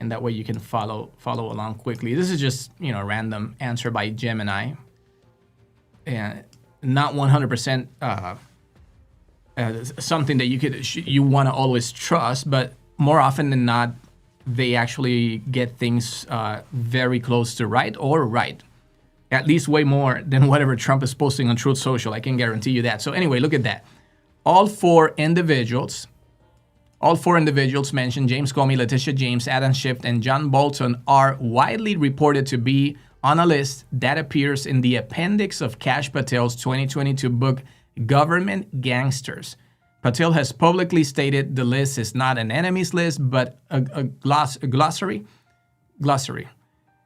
Speaker 1: and that way you can follow along quickly. This is just a random answer by Gemini, and not 100% something that you want to always trust, but more often than not, they actually get things very close to right or right. At least way more than whatever Trump is posting on Truth Social. I can guarantee you that. So anyway, look at that. All four individuals mentioned, James Comey, Letitia James, Adam Schiff, and John Bolton, are widely reported to be on a list that appears in the appendix of Cash Patel's 2022 book, Government Gangsters. Patel has publicly stated the list is not an enemies list, but a glossary. Glossary.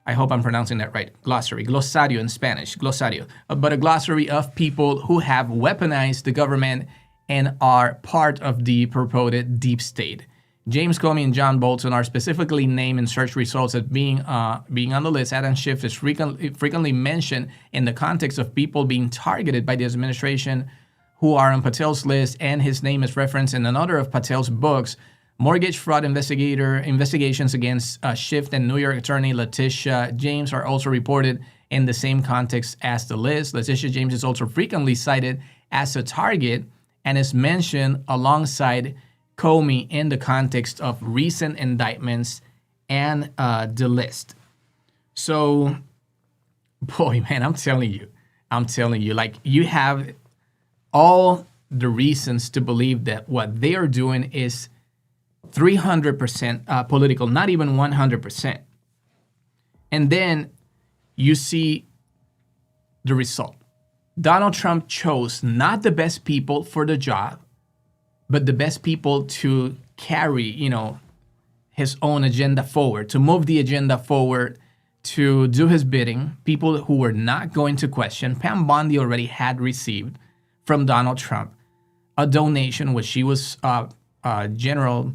Speaker 1: I hope I'm pronouncing that right. Glossary. Glossario in Spanish. Glossario. But a glossary of people who have weaponized the government and are part of the purported deep state. James Comey and John Bolton are specifically named in search results as being on the list. Adam Schiff is frequently mentioned in the context of people being targeted by the administration who are on Patel's list, and his name is referenced in another of Patel's books, Mortgage Fraud Investigations against Schiff and New York attorney Letitia James are also reported in the same context as the list. Letitia James is also frequently cited as a target and is mentioned alongside Comey in the context of recent indictments and the list. So, boy, man, I'm telling you, like, you have all the reasons to believe that what they are doing is 300% political, not even 100%. And then you see the result. Donald Trump chose not the best people for the job, but the best people to carry, his own agenda forward, to move the agenda forward, to do his bidding, people who were not going to question. Pam Bondi already had received from Donald Trump a donation, which she was general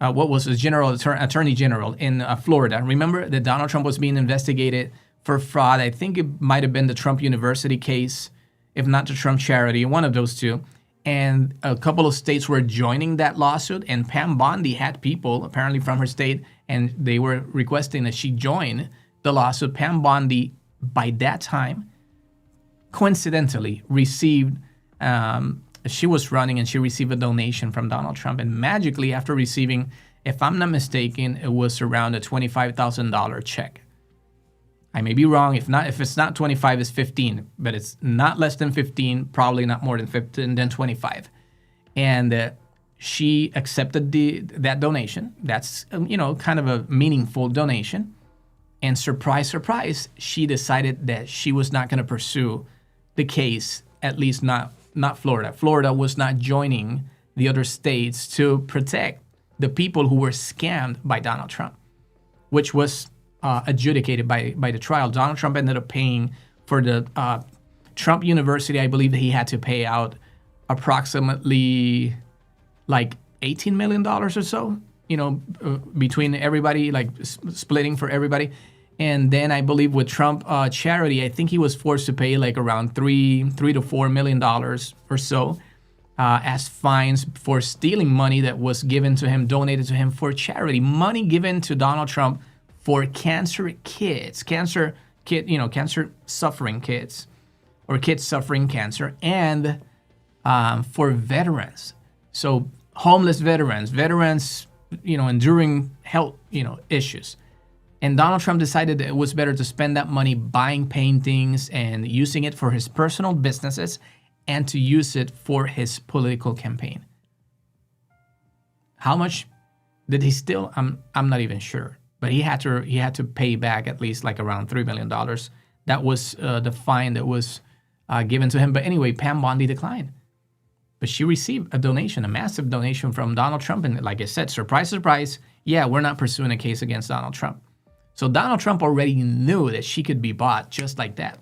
Speaker 1: attorney general in Florida. Remember that Donald Trump was being investigated for fraud. I think it might have been the Trump University case, if not the Trump charity, one of those two. And a couple of states were joining that lawsuit, and Pam Bondi had people apparently from her state, and they were requesting that she join the lawsuit. Pam Bondi, by that time, coincidentally received, she was running and she received a donation from Donald Trump. And magically, after receiving, if I'm not mistaken, it was around a $25,000 check. I may be wrong. If it's not 25, it's 15, but it's not less than 15, probably not more than 15, than 25. And she accepted that donation. That's, kind of a meaningful donation. And surprise, surprise, she decided that she was not going to pursue the case, at least not Florida. Florida was not joining the other states to protect the people who were scammed by Donald Trump, which was adjudicated by the trial. Donald Trump ended up paying for the Trump University. I believe that he had to pay out approximately like $18 million or so, between everybody, like splitting for everybody. And then I believe with Trump charity, I think he was forced to pay like around $3 to $4 million or so as fines for stealing money that was given to him, donated to him for charity. Money given to Donald Trump for cancer suffering kids, or kids suffering cancer, and for veterans. So homeless veterans, enduring health, issues. And Donald Trump decided that it was better to spend that money buying paintings and using it for his personal businesses and to use it for his political campaign. How much did he steal? I'm not even sure. But he had to pay back at least like around $3 million. That was the fine that was given to him. But anyway, Pam Bondi declined. But she received a donation, a massive donation from Donald Trump. And like I said, surprise, surprise, yeah, we're not pursuing a case against Donald Trump. So Donald Trump already knew that she could be bought just like that.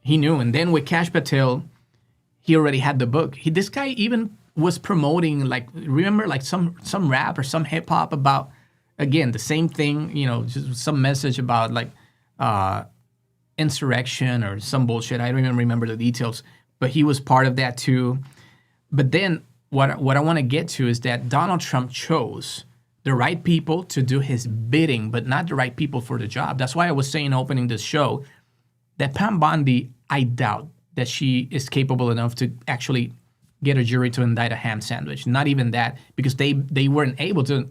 Speaker 1: He knew. And then with Kash Patel, he already had the book. This guy even was promoting, remember some rap or some hip hop about, again, the same thing, just some message about insurrection or some bullshit. I don't even remember the details, but he was part of that too. But then what I want to get to is that Donald Trump chose the right people to do his bidding, but not the right people for the job. That's why I was saying opening this show that Pam Bondi, I doubt that she is capable enough to actually get a jury to indict a ham sandwich. Not even that, because they weren't able to.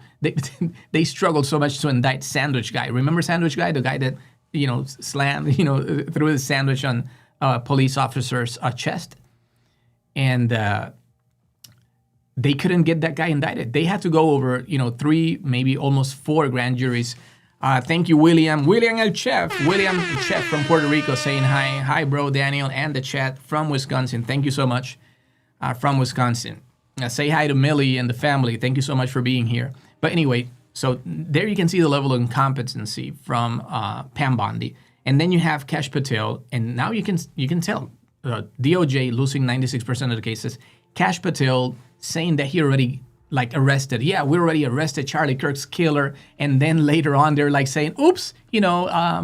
Speaker 1: They struggled so much to indict Sandwich Guy. Remember Sandwich Guy, the guy that slammed threw his sandwich on a police officer's chest, and they couldn't get that guy indicted. They had to go over 3, maybe almost 4 grand juries. Thank you, William El Chef from Puerto Rico, saying hi, bro, Daniel, and the chat from Wisconsin. Thank you so much. From Wisconsin. Say hi to Millie and the family. Thank you so much for being here. But anyway, so there you can see the level of incompetency from Pam Bondi. And then you have Kash Patel, and now you can tell DOJ losing 96% of the cases. Kash Patel saying that he already arrested. Yeah, we already arrested Charlie Kirk's killer. And then later on, they're saying, "Oops,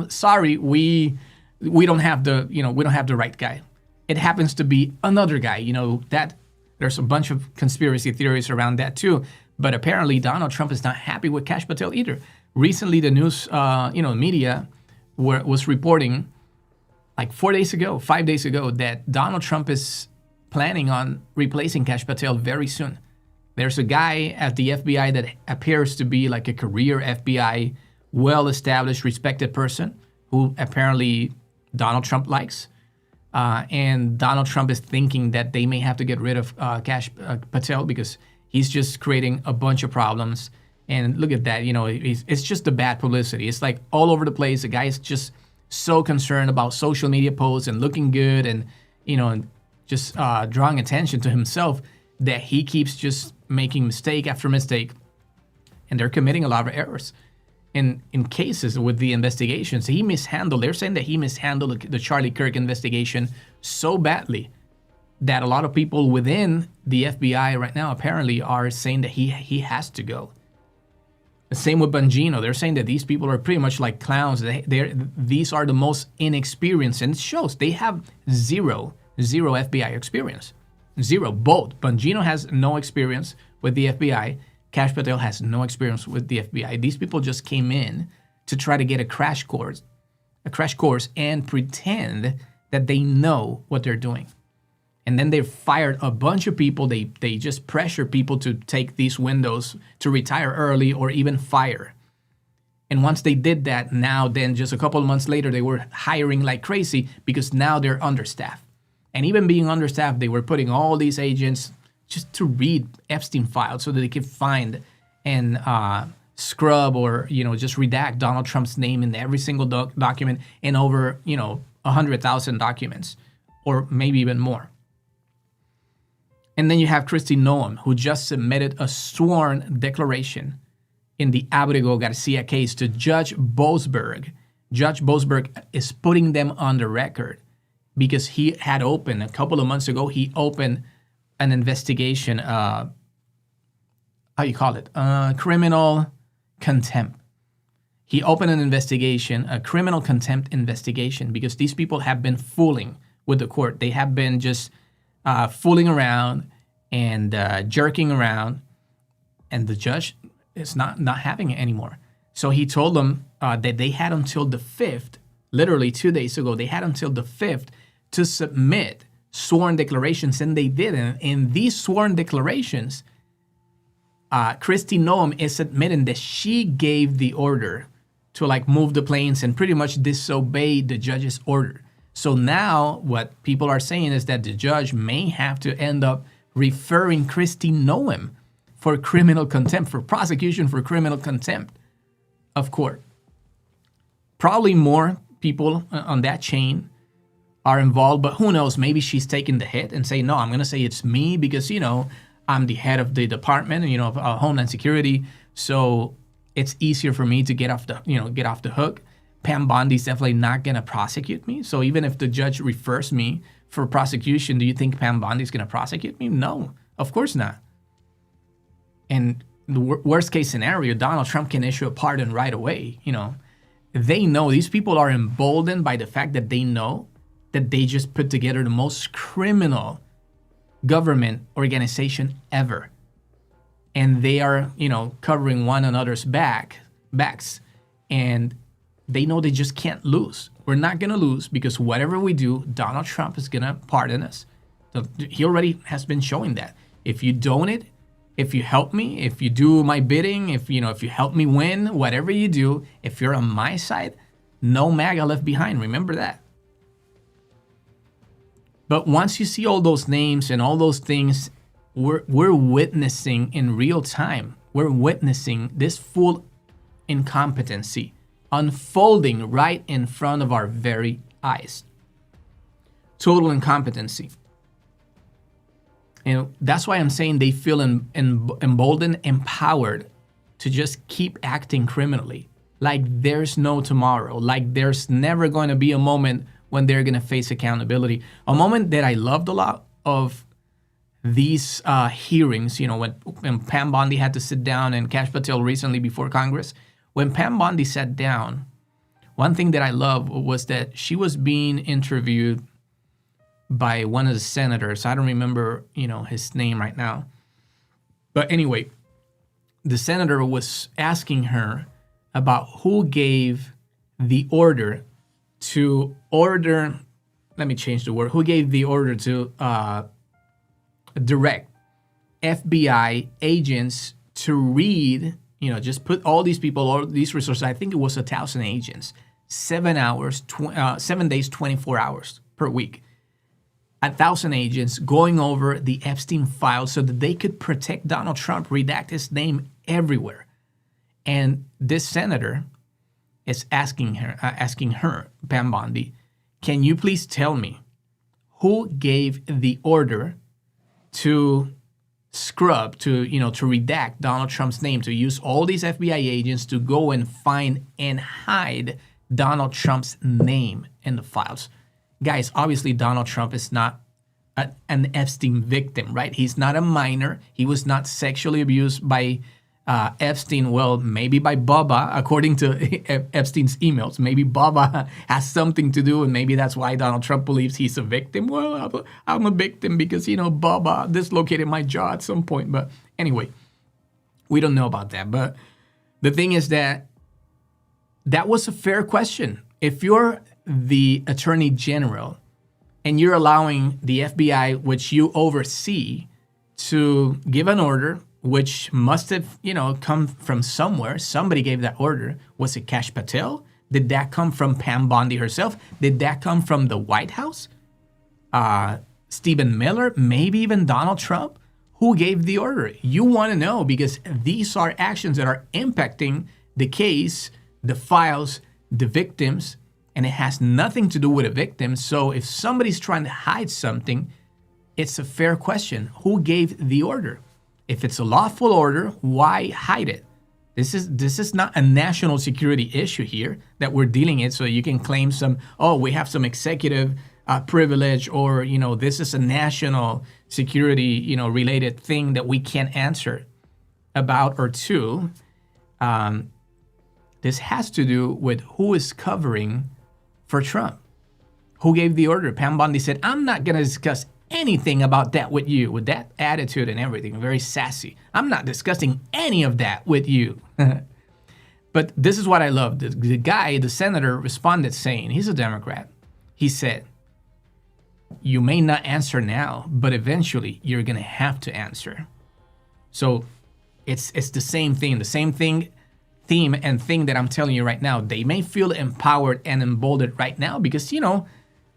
Speaker 1: sorry, we don't have the right guy. It happens to be another guy." That there's a bunch of conspiracy theories around that too. But apparently Donald Trump is not happy with Kash Patel either. Recently, the news, media was reporting 5 days ago, that Donald Trump is planning on replacing Kash Patel very soon. There's a guy at the FBI that appears to be like a career FBI, well-established, respected person who apparently Donald Trump likes. And Donald Trump is thinking that they may have to get rid of Kash Patel because he's just creating a bunch of problems. And look at that, it's just the bad publicity. It's all over the place. The guy is just so concerned about social media posts and looking good and, and just drawing attention to himself that he keeps just making mistake after mistake. And they're committing a lot of errors. In cases with the investigations, they're saying that he mishandled the Charlie Kirk investigation so badly that a lot of people within the FBI right now apparently are saying that he has to go. The same with Bongino. They're saying that these people are pretty much like clowns. These are the most inexperienced, and it shows they have zero FBI experience. Zero. Both. Bongino has no experience with the FBI. Kash Patel has no experience with the FBI. These people just came in to try to get a crash course and pretend that they know what they're doing. And then they fired a bunch of people. They just pressure people to take these windows to retire early or even fire. And once they did that, then just a couple of months later, they were hiring like crazy because now they're understaffed. And even being understaffed, they were putting all these agents just to read Epstein files so that they could find and scrub or, just redact Donald Trump's name in every single document in over, 100,000 documents or maybe even more. And then you have Kristi Noem, who just submitted a sworn declaration in the Abrigo Garcia case to Judge Boasberg. Judge Boasberg is putting them on the record because he had opened, a couple of months ago, he opened an investigation, criminal contempt. He opened an investigation, a criminal contempt investigation, because these people have been fooling with the court. They have been just fooling around and jerking around, and the judge is not having it anymore. So he told them that they had until the 5th, literally 2 days ago, they had until the 5th to submit sworn declarations, and they didn't. In these sworn declarations, Kristi Noem is admitting that she gave the order to move the planes and pretty much disobey the judge's order. So now what people are saying is that the judge may have to end up referring Kristi Noem for criminal contempt, for prosecution for criminal contempt of court. Probably more people on that chain are involved, but who knows, maybe she's taking the hit and say, no, I'm going to say it's me because, I'm the head of the department, of Homeland Security. So it's easier for me to get off the hook. Pam Bondi is definitely not going to prosecute me. So even if the judge refers me for prosecution, do you think Pam Bondi is going to prosecute me? No, of course not. And the worst case scenario, Donald Trump can issue a pardon right away. They know, these people are emboldened by the fact that they know that they just put together the most criminal government organization ever. And they are, covering one another's backs. And they know they just can't lose. We're not going to lose because whatever we do, Donald Trump is going to pardon us. So he already has been showing that. If you donate, if you help me, if you do my bidding, if you help me win, whatever you do, if you're on my side, no MAGA left behind. Remember that. But once you see all those names and all those things, we're witnessing in real time. We're witnessing this full incompetency unfolding right in front of our very eyes. Total incompetency. And that's why I'm saying they feel emboldened, empowered to just keep acting criminally. Like there's no tomorrow. Like there's never going to be a moment when they're going to face accountability. A moment that I loved a lot of these hearings, when Pam Bondi had to sit down and Kash Patel recently before Congress, when Pam Bondi sat down, one thing that I love was that she was being interviewed by one of the senators. I don't remember, his name right now. But anyway, the senator was asking her about who gave the order to order, let me change the word, who gave the order to direct FBI agents to read, just put all these people, all these resources, I think it was 1,000 agents, 7 days, 24 hours per week. 1,000 agents going over the Epstein files so that they could protect Donald Trump, redact his name everywhere. And this senator is asking her, Pam Bondi, can you please tell me who gave the order to scrub, to redact Donald Trump's name, to use all these FBI agents to go and find and hide Donald Trump's name in the files? Guys, obviously Donald Trump is not an Epstein victim, right? He's not a minor. He was not sexually abused by Epstein. Well, maybe by Bubba, according to Epstein's emails. Maybe Bubba has something to do, and maybe that's why Donald Trump believes he's a victim. Well, I'm a victim because, Bubba dislocated my jaw at some point. But anyway, we don't know about that. But the thing is that was a fair question. If you're the Attorney General and you're allowing the FBI, which you oversee, to give an order, which must have, come from somewhere. Somebody gave that order. Was it Kash Patel? Did that come from Pam Bondi herself? Did that come from the White House? Stephen Miller? Maybe even Donald Trump? Who gave the order? You want to know, because these are actions that are impacting the case, the files, the victims, and it has nothing to do with a victim. So if somebody's trying to hide something, it's a fair question. Who gave the order? If it's a lawful order, why hide it? This is not a national security issue here that we're dealing with, so you can claim we have some executive privilege, or, this is a national security, related thing that we can't answer about or to. This has to do with who is covering for Trump. Who gave the order? Pam Bondi said, I'm not going to discuss anything about that with you, with that attitude and everything, very sassy. I'm not discussing any of that with you. But this is what I love. The guy, the senator, responded saying, he's a Democrat. He said, you may not answer now, but eventually you're going to have to answer. So it's the same thing, theme and thing that I'm telling you right now. They may feel empowered and emboldened right now because,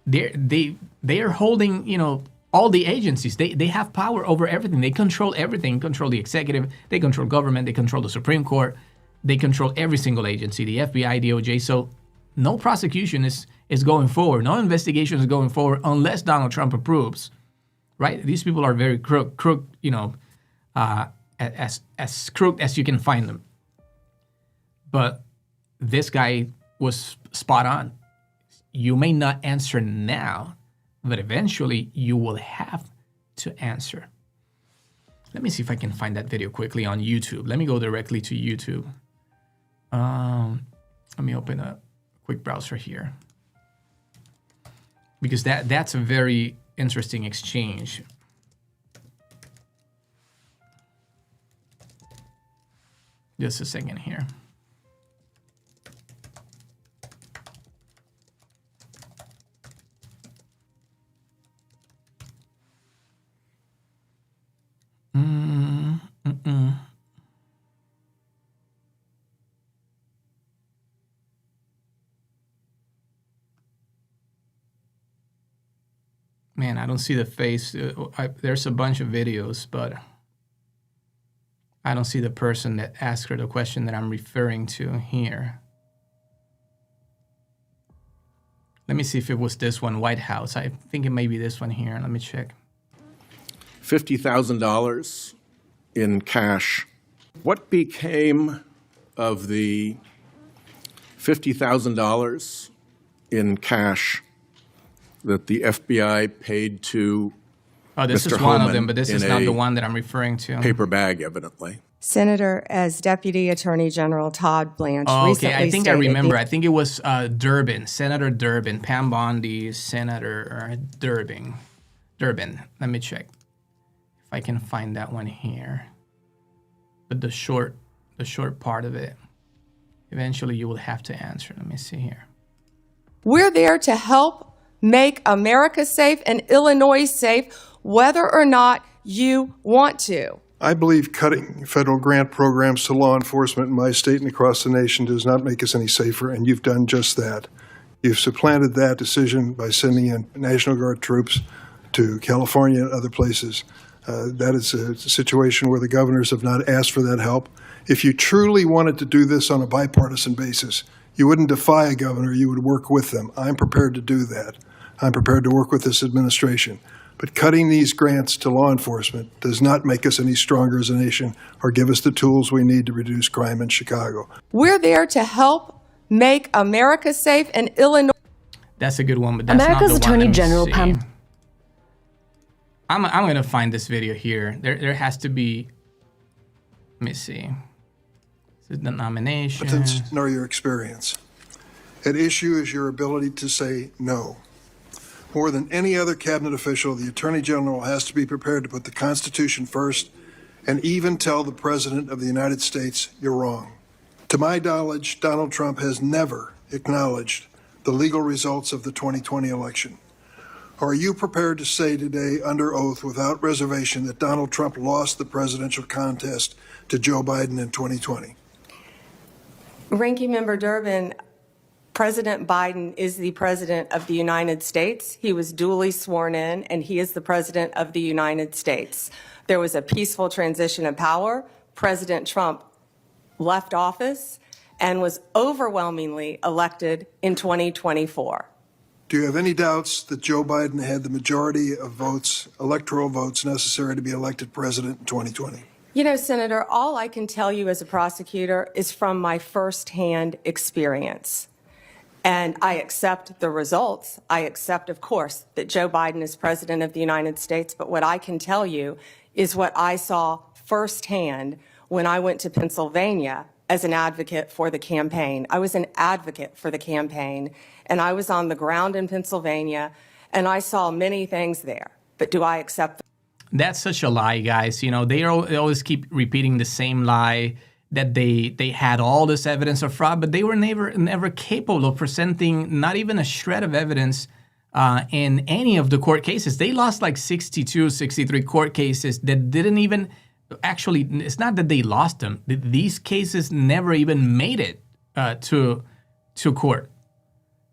Speaker 1: they are holding, all the agencies. They have power over everything. They control everything, control the executive, they control government, they control the Supreme Court, they control every single agency, the FBI, DOJ. So no prosecution is going forward. No investigation is going forward unless Donald Trump approves, right? These people are very crooked, as crooked as you can find them. But this guy was spot on. You may not answer now, but eventually you will have to answer. Let me see if I can find that video quickly on YouTube. Let me go directly to YouTube. Let me open a quick browser here, because that's a very interesting exchange. Just a second here. Man, I don't see the face. There's a bunch of videos, but I don't see the person that asked her the question that I'm referring to here. Let me see if it was this one, White House. I think it may be this one here. Let me check.
Speaker 2: $50,000 in cash. What became of the $50,000 in cash that the FBI paid to
Speaker 1: this
Speaker 2: Mr.
Speaker 1: is one
Speaker 2: Holman
Speaker 1: of them, but this is not the one that I'm referring to.
Speaker 2: Paper bag, evidently.
Speaker 3: Senator, as Deputy Attorney General Todd Blanche recently
Speaker 1: I think I
Speaker 3: stated
Speaker 1: remember. I think it was Durbin, Senator Durbin, Pam Bondi, Senator Durbin. Let me check if I can find that one here. But the short part of it, eventually you will have to answer. Let me see here.
Speaker 3: We're there to help make America safe and Illinois safe, whether or not you want to.
Speaker 4: I believe cutting federal grant programs to law enforcement in my state and across the nation does not make us any safer, and you've done just that. You've supplanted that decision by sending in National Guard troops to California and other places. That is a situation where the governors have not asked for that help. If you truly wanted to do this on a bipartisan basis, You wouldn't defy a governor, you would work with them. I'm prepared to do that. I'm prepared to work with this administration. But cutting these grants to law enforcement does not make us any stronger as a nation or give us the tools we need to reduce crime in Chicago.
Speaker 3: We're there to help make America safe, and Illinois.
Speaker 1: That's a good one, but that's
Speaker 5: America's
Speaker 1: not the one.
Speaker 5: Attorney
Speaker 1: Let me
Speaker 5: General
Speaker 1: see.
Speaker 5: Pam.
Speaker 1: I'm going to find this video here. There has to be. Let me see. This is the nomination.
Speaker 4: Competence nor your experience. At issue is your ability to say no. More than any other cabinet official, the Attorney General has to be prepared to put the Constitution first and even tell the President of the United States you're wrong. To my knowledge, Donald Trump has never acknowledged the legal results of the 2020 election. Are you prepared to say today under oath without reservation that Donald Trump lost the presidential contest to Joe Biden in 2020?
Speaker 3: Ranking Member Durbin, President Biden is the President of the United States. He was duly sworn in, and he is the President of the United States. There was a peaceful transition of power. President Trump left office and was overwhelmingly elected in 2024.
Speaker 4: Do you have any doubts that Joe Biden had the majority of votes, electoral votes, necessary to be elected president in 2020?
Speaker 3: You know, Senator, all I can tell you as a prosecutor is from my firsthand experience. And I accept the results. I accept, of course, that Joe Biden is president of the United States. But what I can tell you is what I saw firsthand when I went to Pennsylvania as an advocate for the campaign. I was an advocate for the campaign, and I was on the ground in Pennsylvania, and I saw many things there. But do I accept them?
Speaker 1: That's such a lie, guys. You know, they always keep repeating the same lie that they had all this evidence of fraud, but they were never capable of presenting not even a shred of evidence in any of the court cases. They lost like 62, 63 court cases that didn't even, actually, it's not that they lost them. These cases never even made it to court,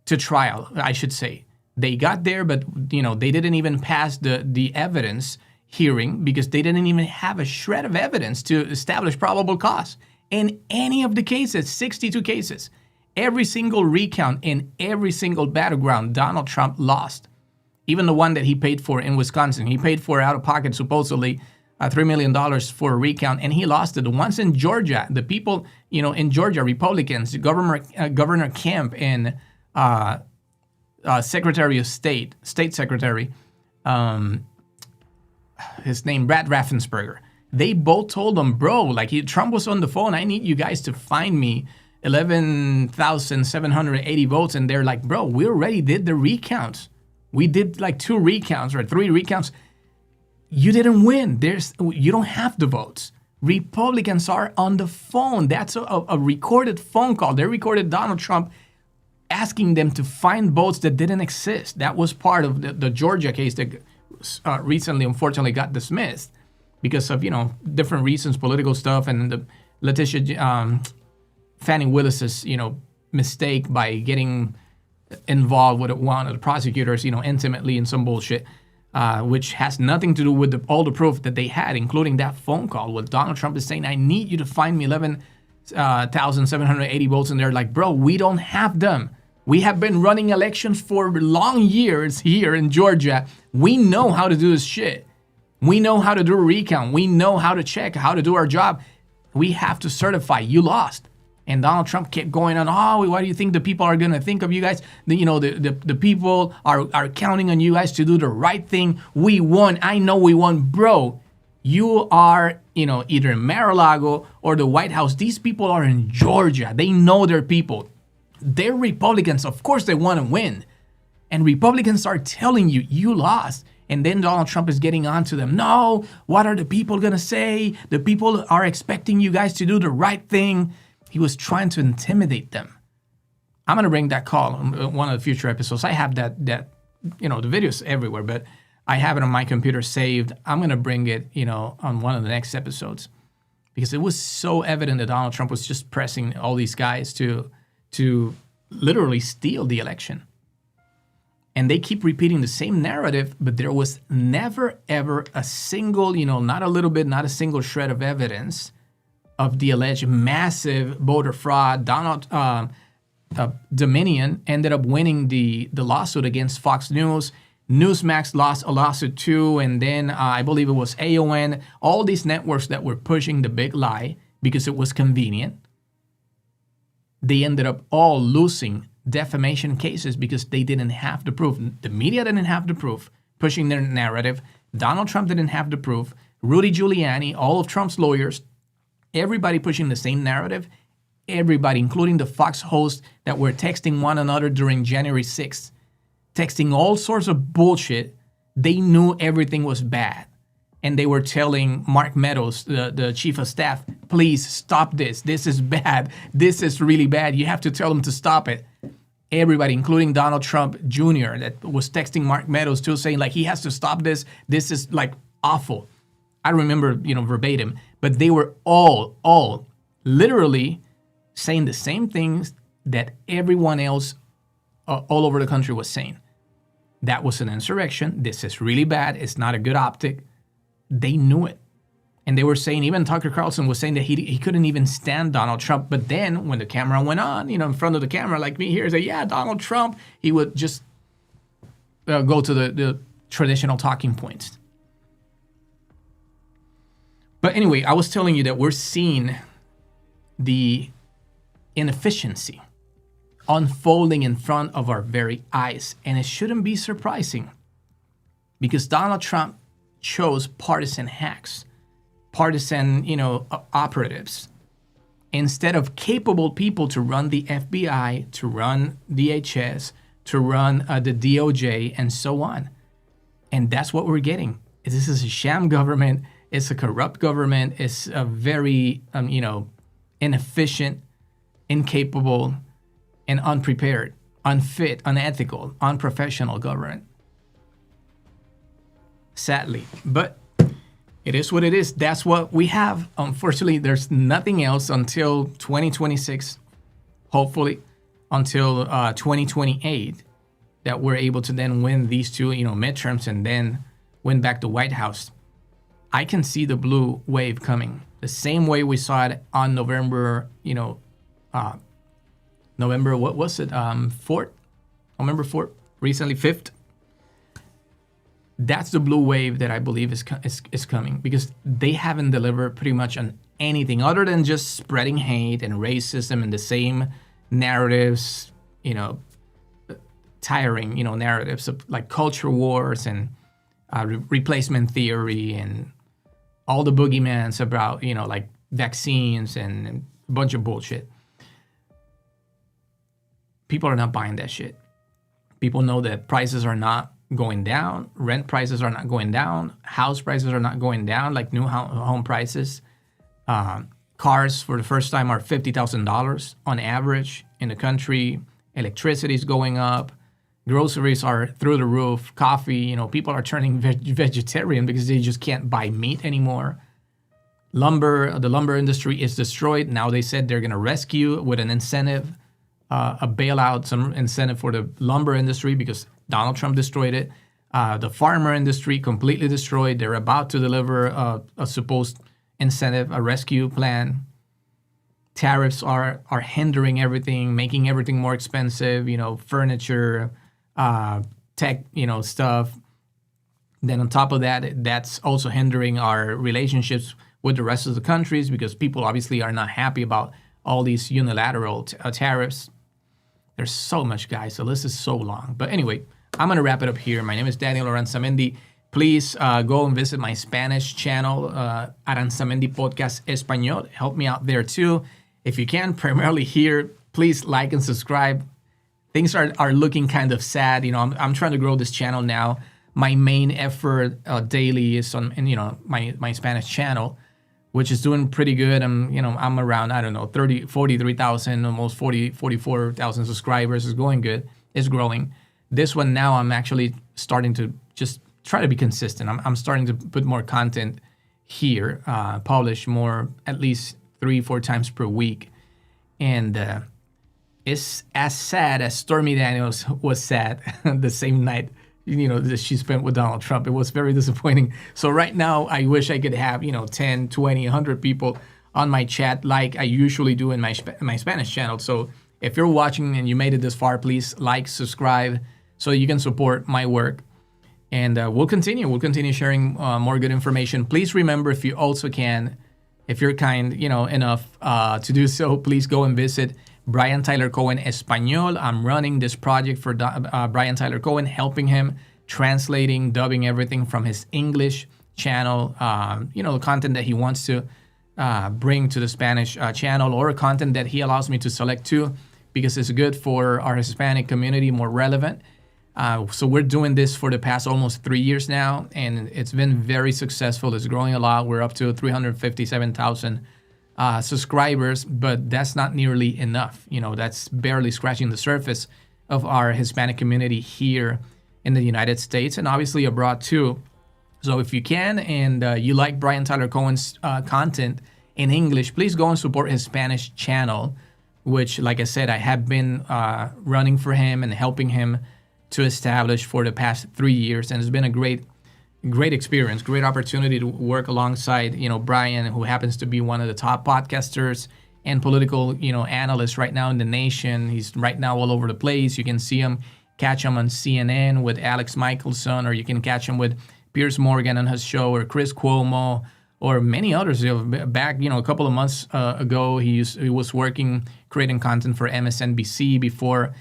Speaker 1: to trial, I should say. They got there, but you know, they didn't even pass the evidence hearing because they didn't even have a shred of evidence to establish probable cause. In any of the cases, 62 cases, every single recount in every single battleground, Donald Trump lost. Even the one that he paid for in Wisconsin. He paid for out of pocket, supposedly, $3 million for a recount, and he lost it. The ones in Georgia, the people, you know, in Georgia, Republicans, Governor Kemp and Secretary of State Secretary, his name, Brad Raffensperger. They both told him, bro, like Trump was on the phone, I need you guys to find me 11,780 votes. And they're like, bro, we already did the recounts. We did like 2 recounts or 3 recounts. You didn't win. You don't have the votes. Republicans are on the phone. That's a recorded phone call. They recorded Donald Trump asking them to find votes that didn't exist. That was part of the Georgia case that recently, unfortunately, got dismissed because of, you know, different reasons, political stuff, and the Fannie Willis's, you know, mistake by getting involved with one of the prosecutors, you know, intimately in some bullshit, which has nothing to do with all the proof that they had, including that phone call where Donald Trump is saying, I need you to find me 11,780 votes. And they're like, bro, we don't have them. We have been running elections for long years here in Georgia. We know how to do this shit. We know how to do a recount. We know how to check, how to do our job. We have to certify. You lost. And Donald Trump kept going on, oh, why do you think the people are going to think of you guys? The people are counting on you guys to do the right thing. We won. I know we won. Bro, you are, you know, either in Mar-a-Lago or the White House. These people are in Georgia. They know their people. They're Republicans. Of course they want to win. And Republicans are telling you, you lost. And then Donald Trump is getting on to them. No, what are the people going to say? The people are expecting you guys to do the right thing. He was trying to intimidate them. I'm going to bring that call on one of the future episodes. I have that you know, the video's everywhere, but I have it on my computer saved. I'm going to bring it, you know, on one of the next episodes because it was so evident that Donald Trump was just pressing all these guys to literally steal the election. And they keep repeating the same narrative, but there was never, ever a single, you know, not a little bit, not a single shred of evidence of the alleged massive voter fraud. Dominion ended up winning the lawsuit against Fox News. Newsmax lost a lawsuit too, and then I believe it was AON. All these networks that were pushing the big lie because it was convenient, they ended up all losing defamation cases because they didn't have the proof. The media didn't have the proof, pushing their narrative. Donald Trump didn't have the proof. Rudy Giuliani, all of Trump's lawyers, everybody pushing the same narrative. Everybody, including the Fox hosts that were texting one another during January 6th, texting all sorts of bullshit. They knew everything was bad. And they were telling Mark Meadows, the chief of staff, please stop this. This is bad. This is really bad. You have to tell them to stop it. Everybody, including Donald Trump Jr., that was texting Mark Meadows too, saying like, he has to stop this. This is like awful. I remember, verbatim. But they were all literally saying the same things that everyone else all over the country was saying. That was an insurrection. This is really bad. It's not a good optic. They knew it. And they were saying, even Tucker Carlson was saying that he couldn't even stand Donald Trump. But then when the camera went on, in front of the camera, like me here, say, yeah, Donald Trump, he would just go to the traditional talking points. But anyway, I was telling you that we're seeing the inefficiency unfolding in front of our very eyes. And it shouldn't be surprising because Donald Trump chose partisan hacks, partisan, operatives, instead of capable people to run the FBI, to run DHS, to run the DOJ, and so on. And that's what we're getting. This is a sham government. It's a corrupt government. It's a very, inefficient, incapable, and unprepared, unfit, unethical, unprofessional government. Sadly. But it is what it is. That's what we have. Unfortunately, there's nothing else until 2026, hopefully, until 2028, that we're able to then win these two, midterms and then win back the White House. I can see the blue wave coming. The same way we saw it on November, what was it? 4th? November 4th? Recently, 5th? That's the blue wave that I believe is coming because they haven't delivered pretty much on anything other than just spreading hate and racism and the same narratives, tiring, narratives of like culture wars and replacement theory and all the boogeymans about, like vaccines and a bunch of bullshit. People are not buying that shit. People know that prices are not going down. Rent prices are not going down. House prices are not going down, like new home prices. Cars for the first time are $50,000 on average in the country. Electricity is going up. Groceries are through the roof. Coffee, people are turning vegetarian because they just can't buy meat anymore. The lumber industry is destroyed. Now they said they're going to rescue with an incentive, a bailout, some incentive for the lumber industry because Donald Trump destroyed it. The farmer industry completely destroyed. They're about to deliver a supposed incentive, a rescue plan. Tariffs are hindering everything, making everything more expensive, furniture, tech, stuff. Then on top of that, that's also hindering our relationships with the rest of the countries because people obviously are not happy about all these unilateral tariffs. There's so much, guys. The list is so long. But anyway, I'm going to wrap it up here. My name is Daniel Aranzamendi. Please go and visit my Spanish channel, Aranzamendi Podcast Español. Help me out there too. If you can, primarily here, please like and subscribe. Things are looking kind of sad. I'm trying to grow this channel now. My main effort daily is on my Spanish channel, which is doing pretty good. I'm around, 43,000, almost 44,000 subscribers. Is going good. It's growing. This one now I'm actually starting to just try to be consistent. I'm starting to put more content here, publish more, at least 3-4 times per week. And it's as sad as Stormy Daniels was sad the same night, that she spent with Donald Trump. It was very disappointing. So right now, I wish I could have, 10, 20, 100 people on my chat like I usually do in my Spanish channel. So If you're watching and you made it this far, please like, subscribe, so you can support my work. And we'll continue sharing more good information. Please remember, if you also can, if you're kind, enough to do so, please go and visit Brian Tyler Cohen Espanol. I'm running this project for Brian Tyler Cohen, helping him translating, dubbing everything from his English channel, the content that he wants to bring to the Spanish channel, or content that he allows me to select too, because it's good for our Hispanic community, more relevant. So we're doing this for the past almost 3 years now, and it's been very successful. It's growing a lot. We're up to 357,000 subscribers, but that's not nearly enough. That's barely scratching the surface of our Hispanic community here in the United States, and obviously abroad too. So if you can, and you like Brian Tyler Cohen's content in English, please go and support his Spanish channel, which, like I said, I have been running for him and helping him to establish for the past 3 years. And it's been a great experience, great opportunity to work alongside, Brian, who happens to be one of the top podcasters and political, analysts right now in the nation. He's right now all over the place. You can see him, catch him on CNN with Alex Michelson, or you can catch him with Piers Morgan on his show, or Chris Cuomo, or many others. Back, a couple of months ago, he was working, creating content for MSNBC before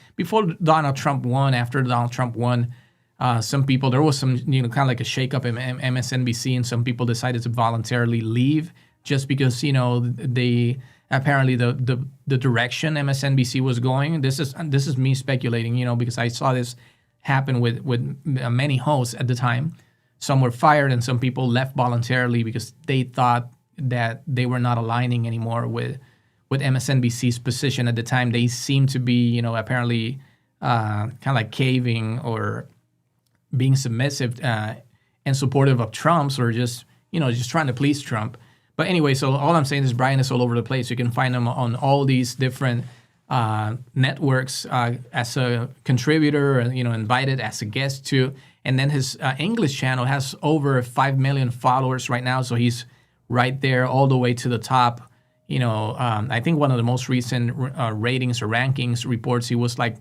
Speaker 1: Donald Trump won. After Donald Trump won, there was some, kind of like a shakeup in MSNBC, and some people decided to voluntarily leave just because, they apparently the direction MSNBC was going. This is me speculating, because I saw this happen with many hosts at the time. Some were fired, and some people left voluntarily because they thought that they were not aligning anymore with MSNBC's position at the time. They seemed to be, apparently kind of like caving or being submissive and supportive of Trump's, or just trying to please Trump. But anyway, so all I'm saying is Brian is all over the place. You can find him on all these different networks as a contributor, invited as a guest too. And then his English channel has over 5 million followers right now. So he's right there all the way to the top. I think one of the most recent ratings or rankings reports, he was like,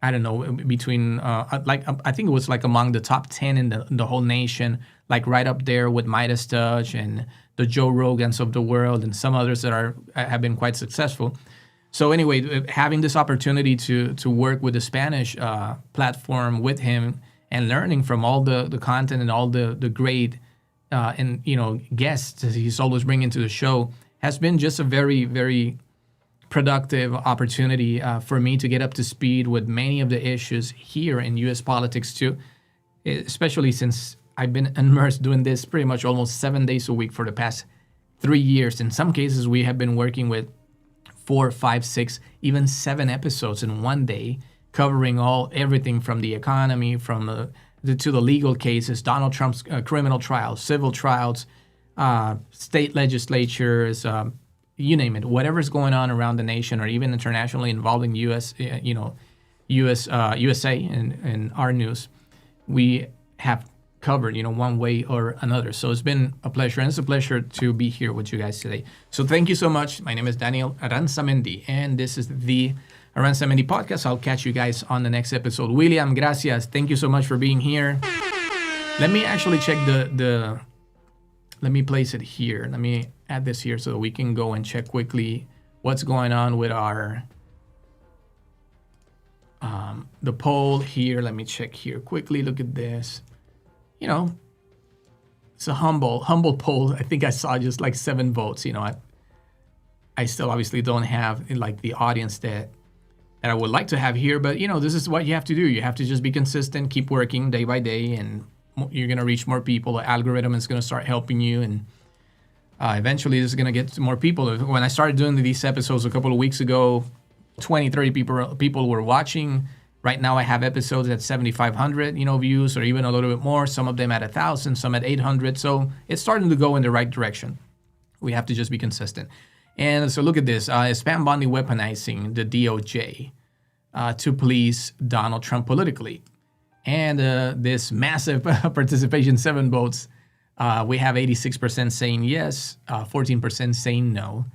Speaker 1: I don't know, between, I think it was like among the top 10 in the whole nation, like right up there with Midas Touch and the Joe Rogans of the world and some others that have been quite successful. So anyway, having this opportunity to work with the Spanish platform with him, and learning from all the content and all the great guests that he's always bringing to the show has been just a very, very productive opportunity for me to get up to speed with many of the issues here in U.S. politics too, especially since I've been immersed doing this pretty much almost 7 days a week for the past 3 years. In some cases, we have been working with 4, 5, 6, even 7 episodes in one day, covering everything from the economy, to the legal cases, Donald Trump's criminal trials, civil trials, state legislatures, you name it, whatever's going on around the nation or even internationally involving USA and our news, we have covered, one way or another. So it's been a pleasure, and it's a pleasure to be here with you guys today. So thank you so much. My name is Daniel Aranzamendi, and this is the Aranzamendi podcast. I'll catch you guys on the next episode. William, gracias. Thank you so much for being here. Let me actually check let me place it here. Let me add this here so that we can go and check quickly what's going on with our the poll here. Let me check here quickly. Look at this. It's a humble poll. I think I saw just like 7 votes. I still obviously don't have like the audience that I would like to have here, but this is what you have to do. You have to just be consistent, keep working day by day, and you're going to reach more people. The algorithm is going to start helping you, and eventually this is going to get to more people. When I started doing these episodes a couple of weeks ago, 20, 30 people were watching. Right now I have episodes at 7,500, views, or even a little bit more. Some of them at 1,000, some at 800. So it's starting to go in the right direction. We have to just be consistent. And so look at this. Is Pam Bondi weaponizing the DOJ to please Donald Trump politically? And this massive participation, 7 votes, we have 86% saying yes, 14% saying no.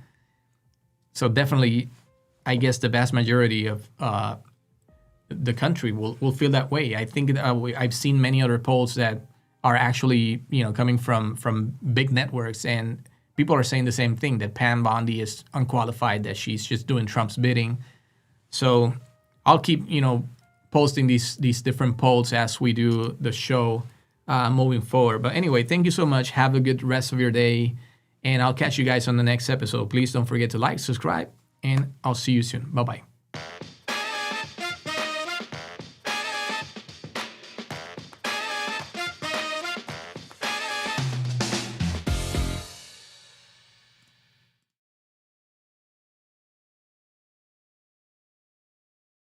Speaker 1: So definitely I guess the vast majority of the country will feel that way. I think I've seen many other polls that are actually, coming from big networks, and people are saying the same thing, that Pam Bondi is unqualified, that she's just doing Trump's bidding. So I'll keep, posting these different polls as we do the show moving forward. But anyway, thank you so much. Have a good rest of your day, and I'll catch you guys on the next episode. Please don't forget to like, subscribe, and I'll see you soon. Bye-bye.